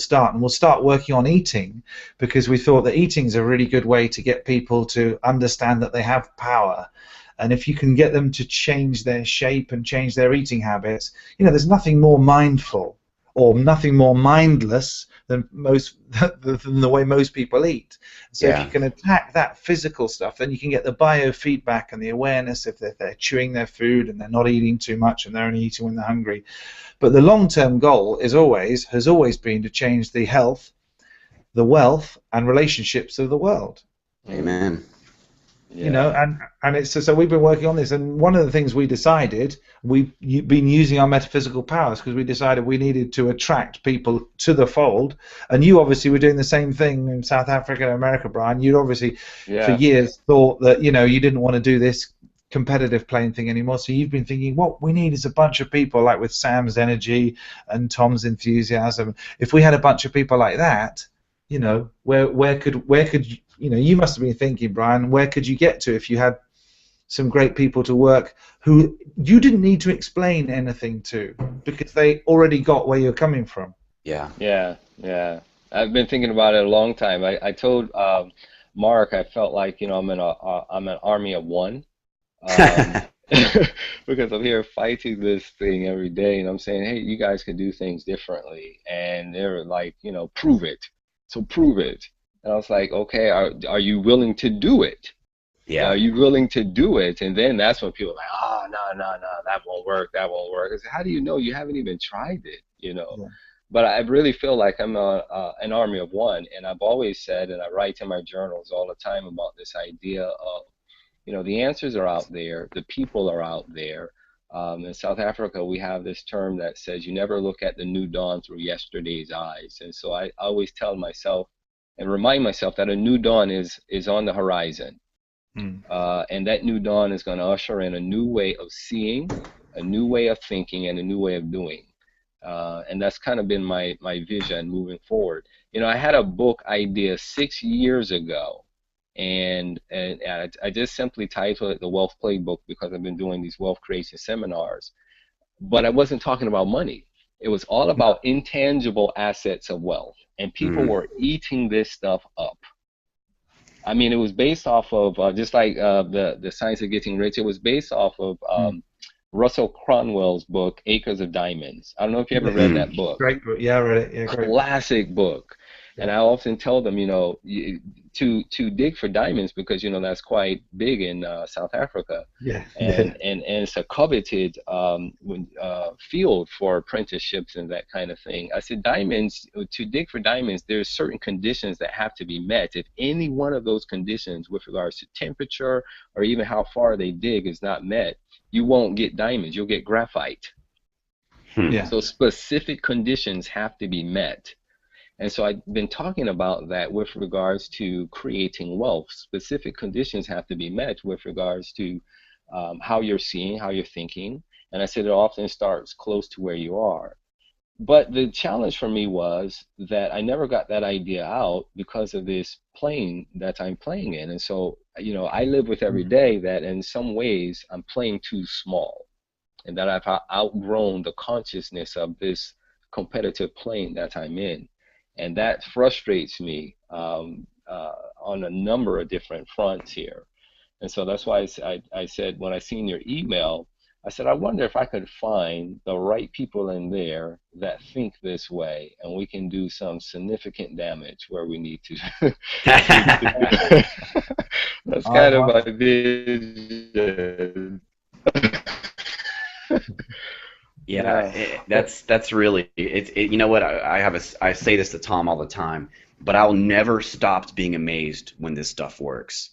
start working on eating, because we thought that eating is a really good way to get people to understand that they have power. And if you can get them to change their shape and change their eating habits, there's nothing more mindful or nothing more mindless than the way most people eat. So if you can attack that physical stuff, then you can get the biofeedback and the awareness if they're chewing their food and they're not eating too much and they're only eating when they're hungry. But the long-term goal has always been to change the health, the wealth, and relationships of the world. Amen. Yeah. And it's so we've been working on this, and one of the things we decided, we've been using our metaphysical powers, because we decided we needed to attract people to the fold. And you obviously were doing the same thing in South Africa and America, Brian. You'd obviously for years thought that you didn't want to do this competitive playing thing anymore. So you've been thinking, what we need is a bunch of people like with Sam's energy and Tom's enthusiasm. If we had a bunch of people like that, where could you must have been thinking, Brian, where could you get to if you had some great people to work who you didn't need to explain anything to, because they already got where you're coming from? Yeah. I've been thinking about it a long time. I told Mark I felt like I'm an army of one, because I'm here fighting this thing every day, and I'm saying, hey, you guys can do things differently, and they're like, prove it. So prove it. And I was like, okay, are you willing to do it? Yeah. Are you willing to do it? And then that's when people are like, no, that won't work. I said, how do you know? You haven't even tried it, Yeah. But I really feel like I'm an army of one. And I've always said, and I write in my journals all the time about this idea of, the answers are out there. The people are out there. In South Africa, we have this term that says you never look at the new dawn through yesterday's eyes. And so I always tell myself and remind myself that a new dawn is on the horizon. And that new dawn is going to usher in a new way of seeing, a new way of thinking, and a new way of doing. And that's kind of been my vision moving forward. I had a book idea 6 years ago, and I just simply titled it The Wealth Playbook, because I've been doing these wealth creation seminars. But I wasn't talking about money. It was all about intangible assets of wealth. And people were eating this stuff up. I mean, it was based off of, just like the Science of Getting Rich, it was based off of Russell Cronwell's book, Acres of Diamonds. I don't know if you ever read that book. Great book. Yeah, I read it. Yeah, great. Classic book. Yeah. And I often tell them, to dig for diamonds, because that's quite big in South Africa. Yeah. And it's a coveted field for apprenticeships and that kind of thing. I said, to dig for diamonds, there's certain conditions that have to be met. If any one of those conditions with regards to temperature or even how far they dig is not met, you won't get diamonds. You'll get graphite. Yeah. So specific conditions have to be met. And so I've been talking about that with regards to creating wealth. Specific conditions have to be met with regards to how you're seeing, how you're thinking. And I said it often starts close to where you are. But the challenge for me was that I never got that idea out because of this plane that I'm playing in. And so, I live with every day that in some ways I'm playing too small, and that I've outgrown the consciousness of this competitive plane that I'm in. And that frustrates me on on a number of different fronts here. And so that's why I said, when I seen your email, I said, I wonder if I could find the right people in there that think this way, and we can do some significant damage where we need to. That's kind of my vision. Yeah, that's really you know what, I say this to Tom all the time, but I'll never stop being amazed when this stuff works,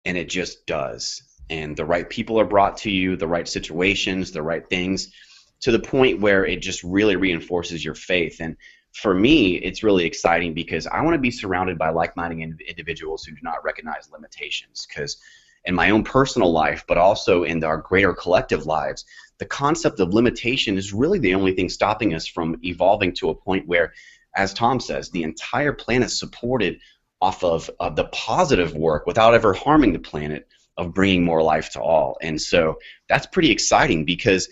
and it just does. And the right people are brought to you, the right situations, the right things, to the point where it just really reinforces your faith. And for me, it's really exciting because I want to be surrounded by like-minded individuals who do not recognize limitations. Because in my own personal life, but also in our greater collective lives, the concept of limitation is really the only thing stopping us from evolving to a point where, as Tom says, the entire planet supported off of the positive work without ever harming the planet, of bringing more life to all. And so that's pretty exciting, because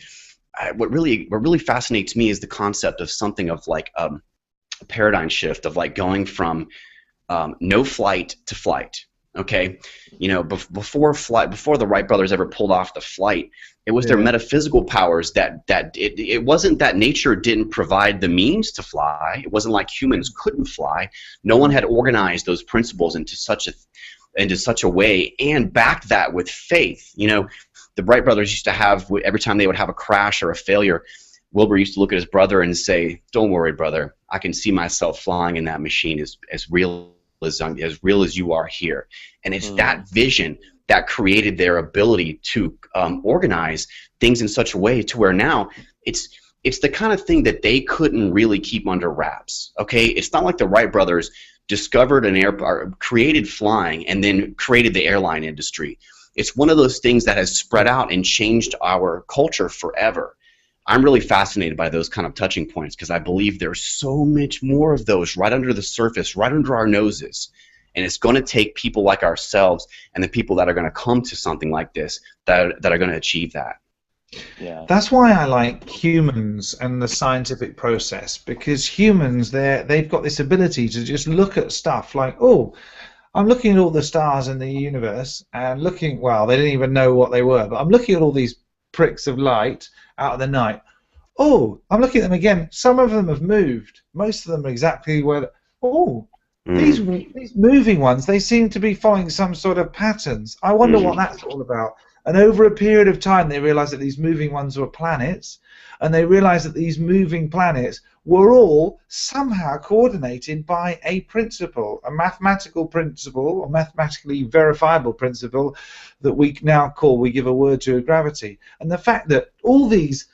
what really fascinates me is the concept of something of like a paradigm shift of like going from no flight to flight. Okay, you know, before the Wright brothers ever pulled off the flight, it was their metaphysical powers that it wasn't that nature didn't provide the means to fly. It wasn't like humans couldn't fly. No one had organized those principles into such a way and backed that with faith. You know, the Wright brothers used to have, every time they would have a crash or a failure, Wilbur used to look at his brother and say, "Don't worry, brother. I can see myself flying in that machine as real as you are here." And it's that vision that created their ability to organize things in such a way to where now it's the kind of thing that they couldn't really keep under wraps. Okay, it's not like the Wright brothers discovered created flying and then created the airline industry. It's one of those things that has spread out and changed our culture forever. I'm really fascinated by those kind of touching points because I believe there's so much more of those right under the surface, right under our noses. And it's going to take people like ourselves and the people that are going to come to something like this that are going to achieve that. Yeah. That's why I like humans and the scientific process, because humans, they've got this ability to just look at stuff like, oh, I'm looking at all the stars in the universe and looking, well, they didn't even know what they were, but I'm looking at all these pricks of light out of the night. Oh, I'm looking at them again. Some of them have moved. Most of them are exactly where, these moving ones, they seem to be following some sort of patterns. I wonder what that's all about. And over a period of time, they realized that these moving ones were planets, and they realized that these moving planets were all somehow coordinated by a principle, a mathematical principle, or mathematically verifiable principle that we now call, we give a word to, gravity. And the fact that all these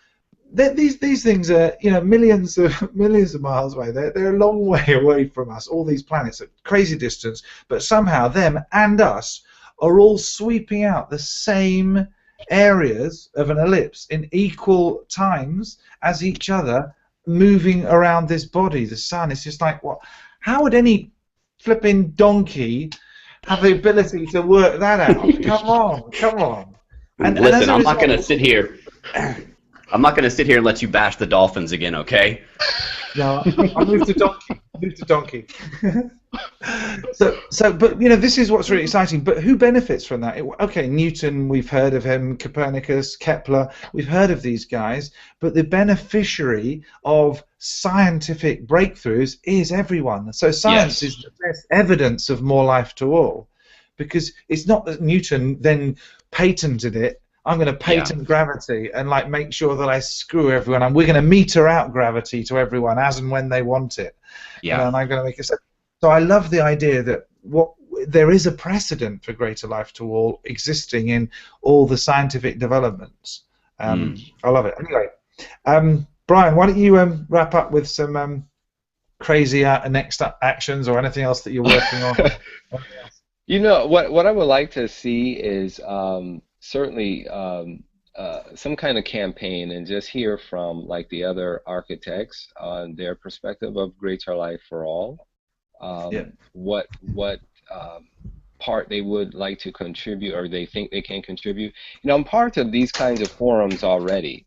things are, you know, millions of miles away. They're a long way away from us. All these planets at crazy distance, but somehow them and us are all sweeping out the same areas of an ellipse in equal times as each other, moving around this body, the sun. It's just like, what? How would any flipping donkey have the ability to work that out? Come on. And listen, I'm not going to sit here. I'm not going to sit here and let you bash the Dolphins again, okay? No, I'll move to donkey. So, but you know, this is what's really exciting. But who benefits from that? Okay, Newton, we've heard of him. Copernicus, Kepler, we've heard of these guys. But the beneficiary of scientific breakthroughs is everyone. So science is the best evidence of more life to all, because it's not that Newton then patented it. I'm going to patent gravity and like make sure that I screw everyone, and we're going to meter out gravity to everyone as and when they want it. Yeah. And I'm going to make it so. So I love the idea that there is a precedent for greater life to all existing in all the scientific developments. I love it. Anyway, Brian, why don't you wrap up with some crazy next actions or anything else that you're working on? You know, what I would like to see is certainly some kind of campaign, and just hear from like the other architects on their perspective of greater life for all. What part they would like to contribute, or they think they can contribute. You know, I'm part of these kinds of forums already,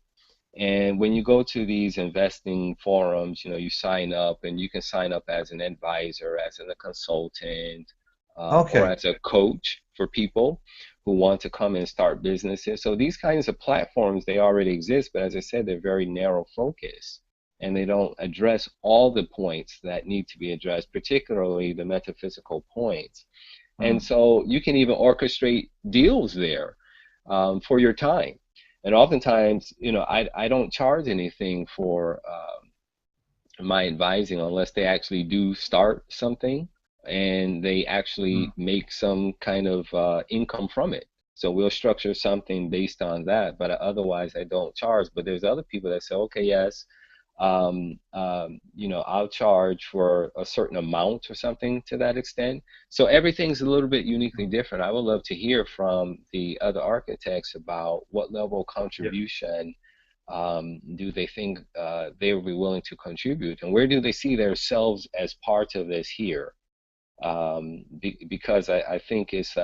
and when you go to these investing forums, you know, you sign up, and you can sign up as an advisor, as a consultant, or Okay. as a coach for people who want to come and start businesses. So these kinds of platforms, they already exist, but as I said, they're very narrow focus and they don't address all the points that need to be addressed, particularly the metaphysical points. And Mm. so you can even orchestrate deals there for your time. And oftentimes, I don't charge anything for my advising unless they actually do start something and they Mm. actually make some kind of income from it. So we'll structure something based on that, but otherwise I don't charge. But there's other people that say, okay, yes, I'll charge for a certain amount or something to that extent. So everything's a little bit uniquely different. I would love to hear from the other architects about what level of Yeah. contribution do they think they will be willing to contribute, and where do they see themselves as part of this here? Because I think it's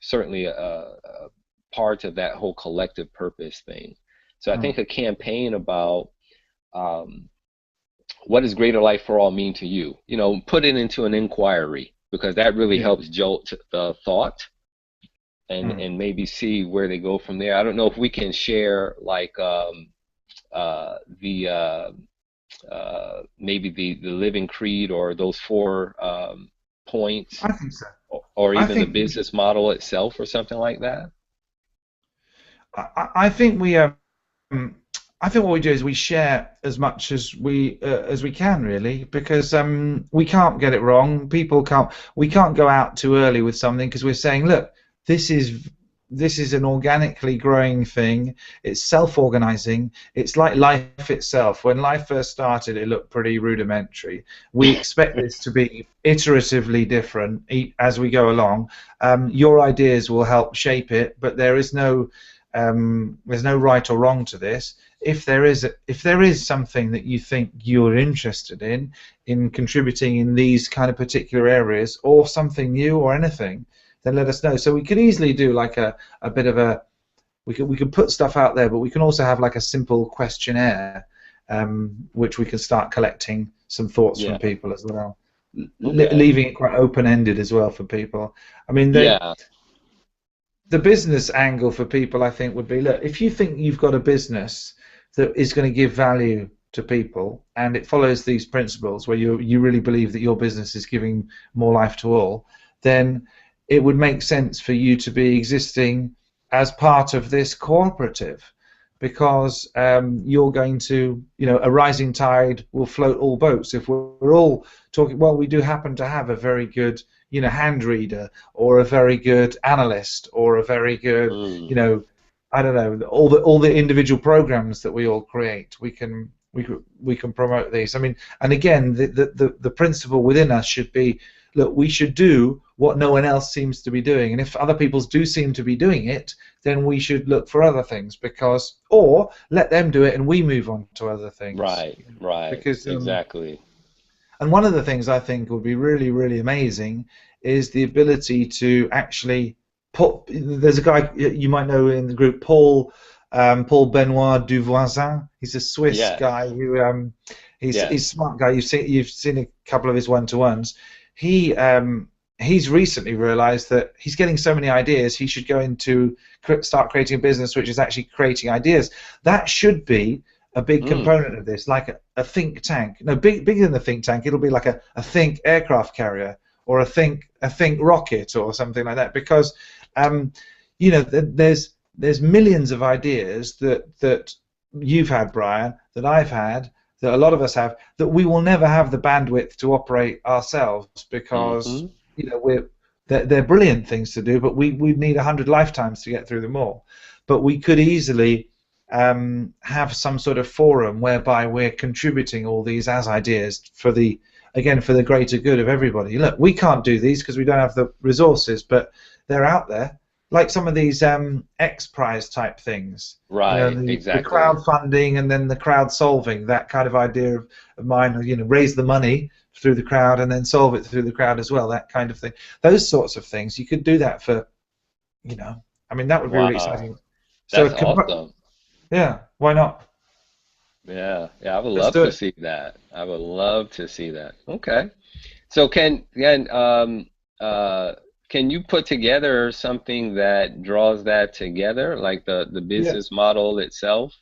certainly a part of that whole collective purpose thing. So I Mm. think a campaign about um, what does greater life for all mean to you? Put it into an inquiry because that really Yeah. helps jolt the thought Mm. and maybe see where they go from there. I don't know if we can share like uh, the maybe the living creed or those four points I think so. or I even the think business model itself or something like that. I think we I think what we do is we share as much as we can really because we can't get it wrong. People can't. We can't go out too early with something because we're saying, look, this is this is an organically growing thing. It's self-organizing. It's like life itself. When life first started, it looked pretty rudimentary. We expect this to be iteratively different as we go along. Your ideas will help shape it, but there's no right or wrong to this. If there is something that you think you're interested in contributing in these kind of particular areas or something new or anything, then let us know. So we could easily do like a bit of a we can put stuff out there, but we can also have like a simple questionnaire, which we can start collecting some thoughts from Yeah. people as well, Okay. leaving it quite open-ended as well for people. I mean, Yeah. the business angle for people, I think, would be, look, if you think you've got a business that is going to give value to people and it follows these principles where you really believe that your business is giving more life to all, then it would make sense for you to be existing as part of this cooperative because you're going to, a rising tide will float all boats. If we're all talking, well, we do happen to have a very good, hand reader or a very good analyst or a very good, Mm. I don't know, all the individual programs that we all create. We can promote these. I mean, and again, the principle within us should be, look, we should do what no one else seems to be doing, and if other people do seem to be doing it, then we should look for other things or let them do it and we move on to other things. Right. Right. Because Exactly. and one of the things I think would be really, really amazing is the ability to actually put. There's a guy you might know in the group, Paul Benoit Duvoisin. He's a Swiss Yes. guy who he's a Yes. smart guy. You've seen a couple of his one-to-ones. He he's recently realised that he's getting so many ideas. He should go into start creating a business which is actually creating ideas. That should be a big Mm. component of this, like a think tank. No, bigger than the think tank. It'll be like a think aircraft carrier or a think rocket or something like that. Because there's millions of ideas that you've had, Brian, that I've had, that a lot of us have, that we will never have the bandwidth to operate ourselves because Mm-hmm. they're brilliant things to do, but we need 100 lifetimes to get through them all. But we could easily have some sort of forum whereby we're contributing all these as ideas for the greater good of everybody. Look, we can't do these because we don't have the resources, but they're out there. Like some of these X Prize type things, Right. the Exactly. crowdfunding and then the crowd solving, that kind of idea of mine, raise the money through the crowd and then solve it through the crowd as well, that kind of thing. Those sorts of things, you could do that for, I mean, that would be really Wow. exciting. So, That's awesome. yeah, why not? Yeah. Yeah. I would Let's love do to it. see that. I would love to see that. Okay. So can can you put together something that draws that together, like the Yeah. business model itself?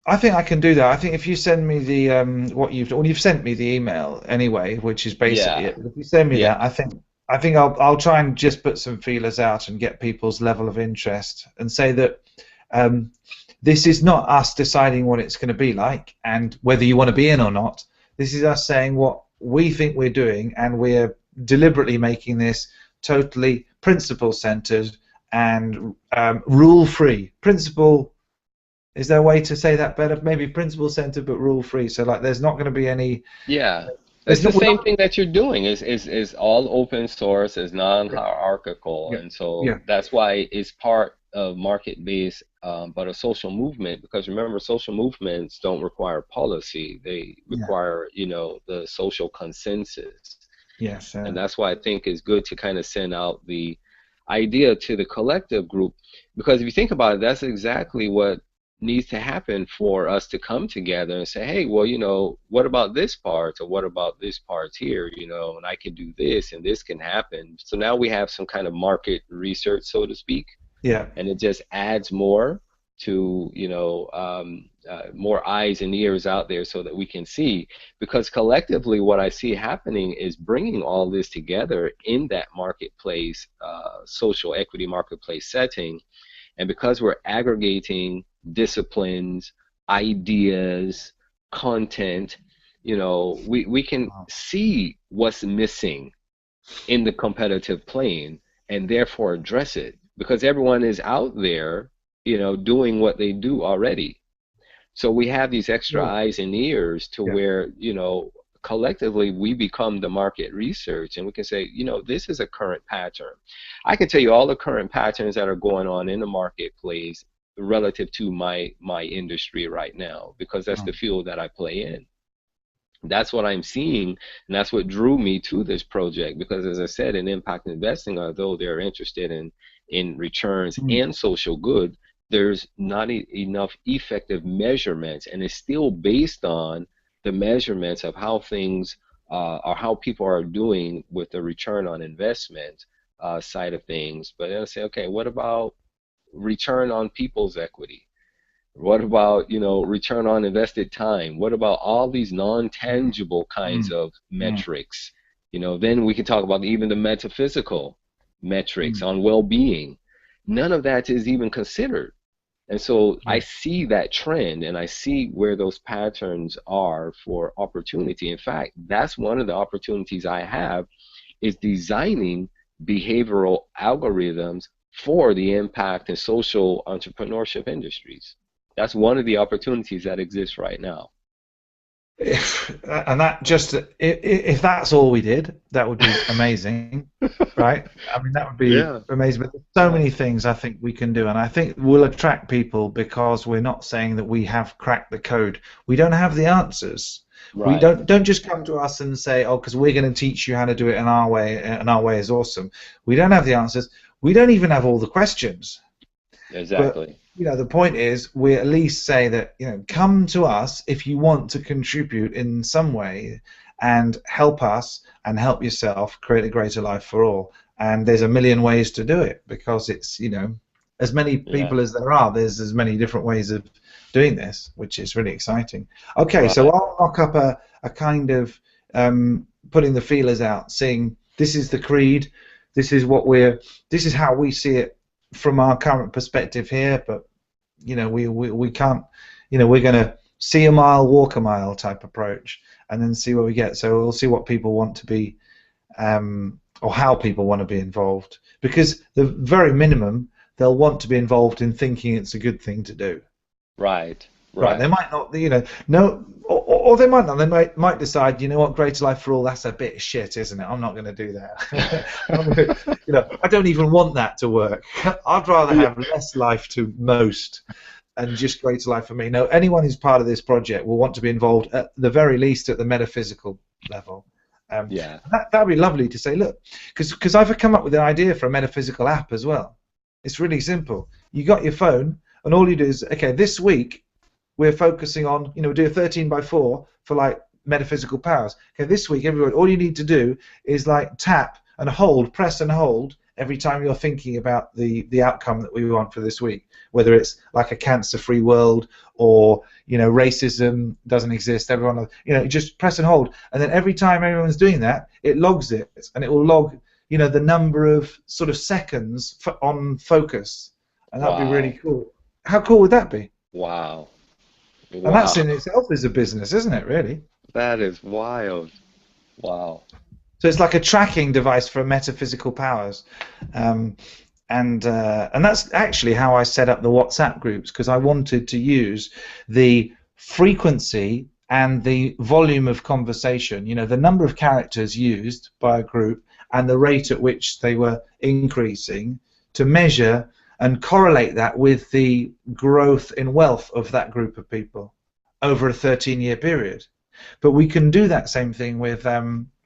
I think I can do that. I think if you send me the well, you've sent me the email anyway, which is basically Yeah, it. If you send me yeah, that, I think I'll try and just put some feelers out and get people's level of interest and say that um, this is not us deciding what it's going to be like and whether you want to be in or not. This is us saying what we think we're doing, and we're deliberately making this totally principle centered and rule free. Principle, is there a way to say that better? Maybe principle centered but rule free. So like, there's not going to be any. yeah. There's It's the not. We're same not. thing that you're doing. Is all open source, is non-hierarchical, Yeah. and so Yeah. that's why it's part of market-based, but a social movement. Because remember, social movements don't require policy; they Yeah. require, the social consensus. Yes. And that's why I think it's good to kind of send out the idea to the collective group, because if you think about it, that's exactly what needs to happen for us to come together and say, hey, well, what about this part, or what about this part here, and I can do this and this can happen. So now we have some kind of market research, so to speak, Yeah. and it just adds more to more eyes and ears out there so that we can see, because collectively what I see happening is bringing all this together in that marketplace, social equity marketplace setting. And because we're aggregating disciplines, ideas, content, we can Wow. see what's missing in the competitive plane and therefore address it, because everyone is out there, doing what they do already. So we have these extra Well, eyes and ears to yeah. where, collectively we become the market research, and we can say, this is a current pattern. I can tell you all the current patterns that are going on in the marketplace relative to my industry right now, because that's the Mm. field that I play in. That's what I'm seeing, and that's what drew me to this project. Because, as I said, in impact investing, although they're interested in returns Mm. and social good, there's not enough effective measurements, and it's still based on the measurements of how things or how people are doing with the return on investment side of things. But then I say, okay, what about return on people's equity? What about, return on invested time? What about all these Mm. non-tangible kinds Mm. of Mm. metrics? Then we can talk about even the metaphysical metrics Mm. on well-being. None of that is even considered. And so I Yeah. see that trend, and I see where those patterns are for opportunity. In fact, that's one of the opportunities I have, is designing behavioral algorithms for the impact and social entrepreneurship industries. That's one of the opportunities that exists right now. And that just if that's all we did, that would be amazing, right? I mean, that would be Yeah, amazing. But there's so yeah, many things I think we can do, and I think we'll attract people because we're not saying that we have cracked the code. We don't have the answers. We right. don't just come to us and say, oh, because we're going to teach you how to do it in our way, and our way is awesome. We don't have the answers. We don't even have all the questions. But Exactly. the point is, we at least say that come to us if you want to contribute in some way, and help us and help yourself create a greater life for all. And there's a million ways to do it, because it's as many Yeah, people as there are, there's as many different ways of doing this, which is really exciting. Okay, so right. I'll knock up a kind of putting the feelers out, saying this is the creed, this is how we see it from our current perspective here, but we can't, we're going to see a mile, walk a mile type approach, and then see where we get. So we'll see what people want to be, or how people want to be involved, because the very minimum, they'll want to be involved in thinking it's a good thing to do. Right, Right? They right. might not, no, or they might not. They might decide, what, Greater Life for All, that's a bit of shit, isn't it? I'm not going to do that. I'm gonna, I don't even want that to work. I'd rather Yeah, have less life to most and just Greater Life for me. No, anyone who's part of this project will want to be involved at the very least at the metaphysical level. yeah, That'd be lovely to say, look, because I've come up with an idea for a metaphysical app as well. It's really simple. You got your phone, and all you do is, okay, this week we're focusing on, we do a 13 by 4 for like metaphysical powers. Okay, this week, everyone, all you need to do is like tap and hold, press and hold every time you're thinking about the outcome that we want for this week, whether it's like a cancer-free world or, you know, racism doesn't exist, everyone, you know, just press and hold, and then every time everyone's doing that, it logs it, and it will log, you know, the number of sort of seconds on focus, and that'd be really Wow. cool. How cool would that be? Wow. And that's Wow. in itself is a business, isn't it, really? That is wild. Wow. So it's like a tracking device for metaphysical powers, um, and that's actually how I set up the WhatsApp groups, because I wanted to use the frequency and the volume of conversation, you know, the number of characters used by a group and the rate at which they were increasing, to measure and correlate that with the growth in wealth of that group of people over a 13-year period. But we can do that same thing with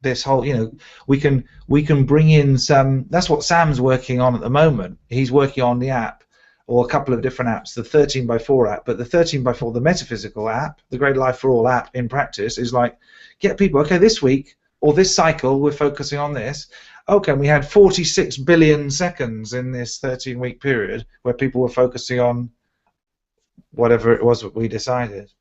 this whole, you know, we can bring in some. That's what Sam's working on at the moment. He's working on the app, or a couple of different apps, the 13 by 4 app. But the 13 by 4, the metaphysical app, the Great Life for All app, in practice is like, get people, okay, this week or this cycle we're focusing on this. Okay, we had 46 billion seconds in this 13-week period where people were focusing on whatever it was that we decided.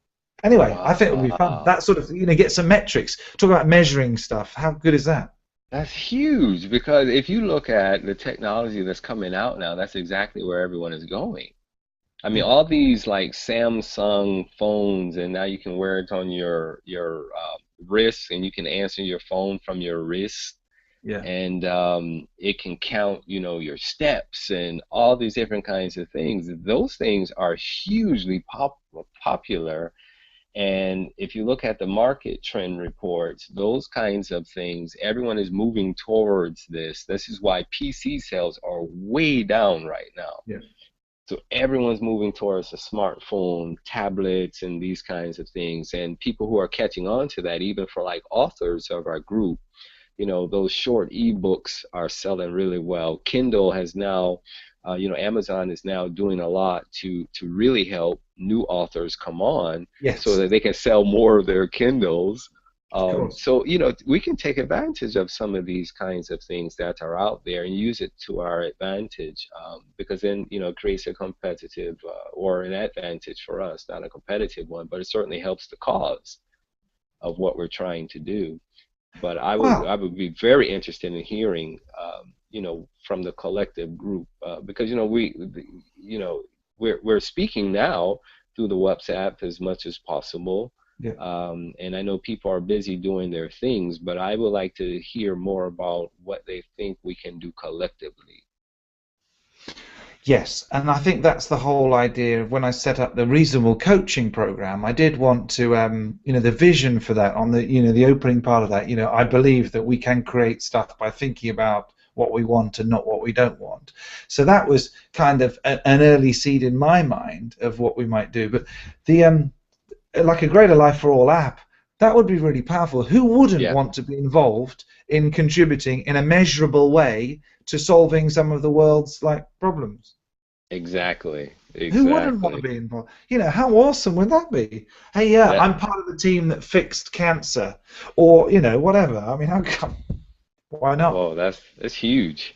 Anyway, I think it would be fun. Wow. That sort of, you know, get some metrics. Talk about measuring stuff. How good is that? That's huge because if you look at the technology that's coming out now, that's exactly where everyone is going. I mean, Yeah. all these like Samsung phones, and now you can wear it on your wrist, and you can answer your phone from your wrist, Yeah. and it can count, you know, your steps and all these different kinds of things. Those things are hugely popular. And if you look at the market trend reports, those kinds of things, everyone is moving towards this. This is why PC sales are way down right now. Yeah. So everyone's moving towards a smartphone, tablets, and these kinds of things. And people who are catching on to that, even for like authors of our group, you know, those short ebooks are selling really well. Kindle has now, you know, Amazon is now doing a lot to really help new authors come on so Yes. that they can sell more of their Kindles. Of course. So, you know, we can take advantage of some of these kinds of things that are out there and use it to our advantage, because then, you know, it creates a competitive or an advantage for us, not a competitive one, but it certainly helps the cause of what we're trying to do. But Wow. I would be very interested in hearing, you know, from the collective group, because, you know, you know, we're speaking now through the WhatsApp as much as possible. Yeah. And I know people are busy doing their things, but I would like to hear more about what they think we can do collectively. Yes, and I think that's the whole idea of when I set up the reasonable coaching program. I did want to, you know, the vision for that on the, you know, the opening part of that. You know, I believe that we can create stuff by thinking about what we want and not what we don't want. So that was kind of an early seed in my mind of what we might do. But the like a Greater Life for All app, that would be really powerful. Who wouldn't Yeah, want to be involved in contributing in a measurable way to solving some of the world's like problems? exactly, Who wouldn't want to exactly. be involved? You know, how awesome would that be? Hey, yeah, That, I'm part of the team that fixed cancer, or you know, whatever. I mean, how come? Why not? whoa, that's huge.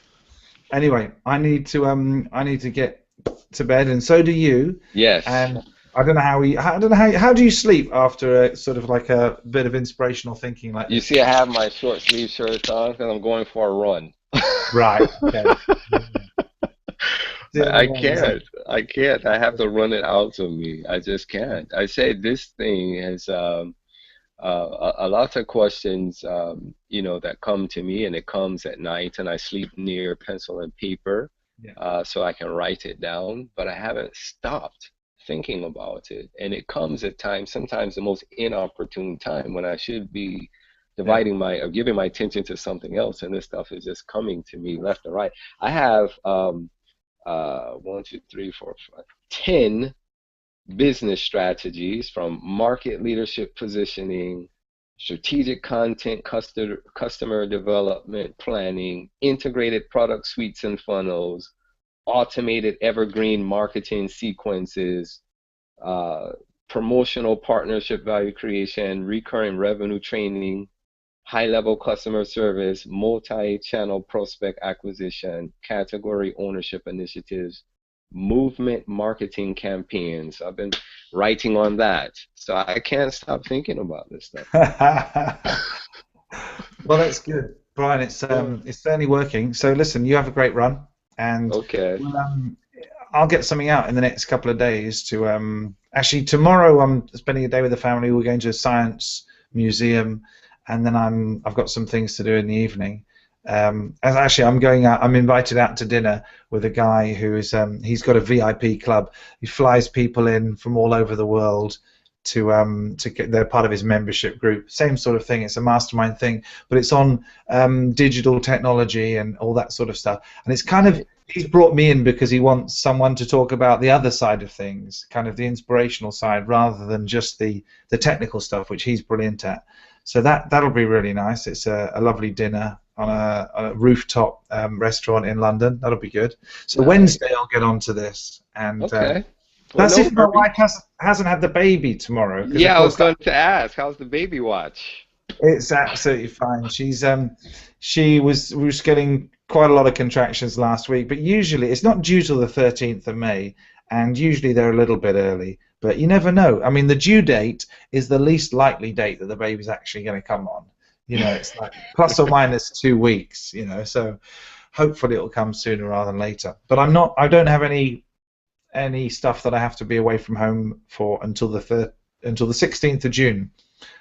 Anyway, I need to get to bed, and so do you. Yes. And I don't know I don't know how do you sleep after a sort of like a bit of inspirational thinking like You this? see, I have my short sleeve shirts on because I'm going for a run. Right. Okay. The only I one, isn't it? can't. I can't. I have to run it out of me. I just can't. I say this thing has a lot of questions, you know, that come to me, and it comes at night, and I sleep near pencil and paper, Yeah. so I can write it down. But I haven't stopped thinking about it, and it comes at times, sometimes the most inopportune time when I should be Yeah. dividing my or giving my attention to something else, and this stuff is just coming to me left and right. I have one, two, three, four, five, 10 business strategies from market leadership positioning, strategic content, customer development planning, integrated product suites and funnels, automated evergreen marketing sequences, uh, promotional partnership value creation, recurring revenue training, high-level customer service, multi-channel prospect acquisition, category ownership initiatives, movement marketing campaigns. I've been writing on that, so I can't stop thinking about this stuff. Well, that's good, Brian. It's certainly working. So listen, you have a great run, and Okay. we'll, I'll get something out in the next couple of days to actually tomorrow I'm spending a day with the family. We're going to a science museum, and then I've got some things to do in the evening. As actually I'm going out, I'm invited out to dinner with a guy who is he's got a VIP club. He flies people in from all over the world to get, they're part of his membership group. Same sort of thing. It's a mastermind thing, but it's on digital technology and all that sort of stuff. And it's kind of, he's brought me in because he wants someone to talk about the other side of things, kind of the inspirational side, rather than just the technical stuff, which he's brilliant at. So that'll be really nice. It's a lovely dinner on a rooftop restaurant in London. That'll be good. So Nice. Wednesday I'll get onto this, and Okay. Well, that's no if my worries. wife hasn't had the baby tomorrow. 'Cause Yeah, of I was course going to ask, how's the baby watch? it's absolutely fine. We was getting quite a lot of contractions last week, but usually it's not due till the 13th of May, and usually they're a little bit early. But you never know. I mean, the due date is the least likely date that the baby's actually going to come on. You know, it's like plus or minus 2 weeks. You know, so hopefully it'll come sooner rather than later. But I don't have any stuff that I have to be away from home for until the 16th of June.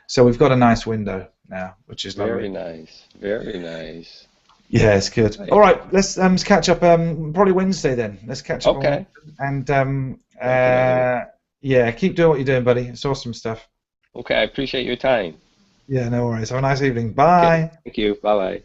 So we've got a nice window now, which is Very lovely. nice. Very nice. Yeah, it's good. Right. All right, let's catch up. Probably Wednesday then. Let's catch up. Okay. And Definitely. yeah, keep doing what you're doing, buddy. It's awesome stuff. Okay, I appreciate your time. Yeah, no worries. Have a nice evening. Okay. Bye. Thank you. Bye-bye.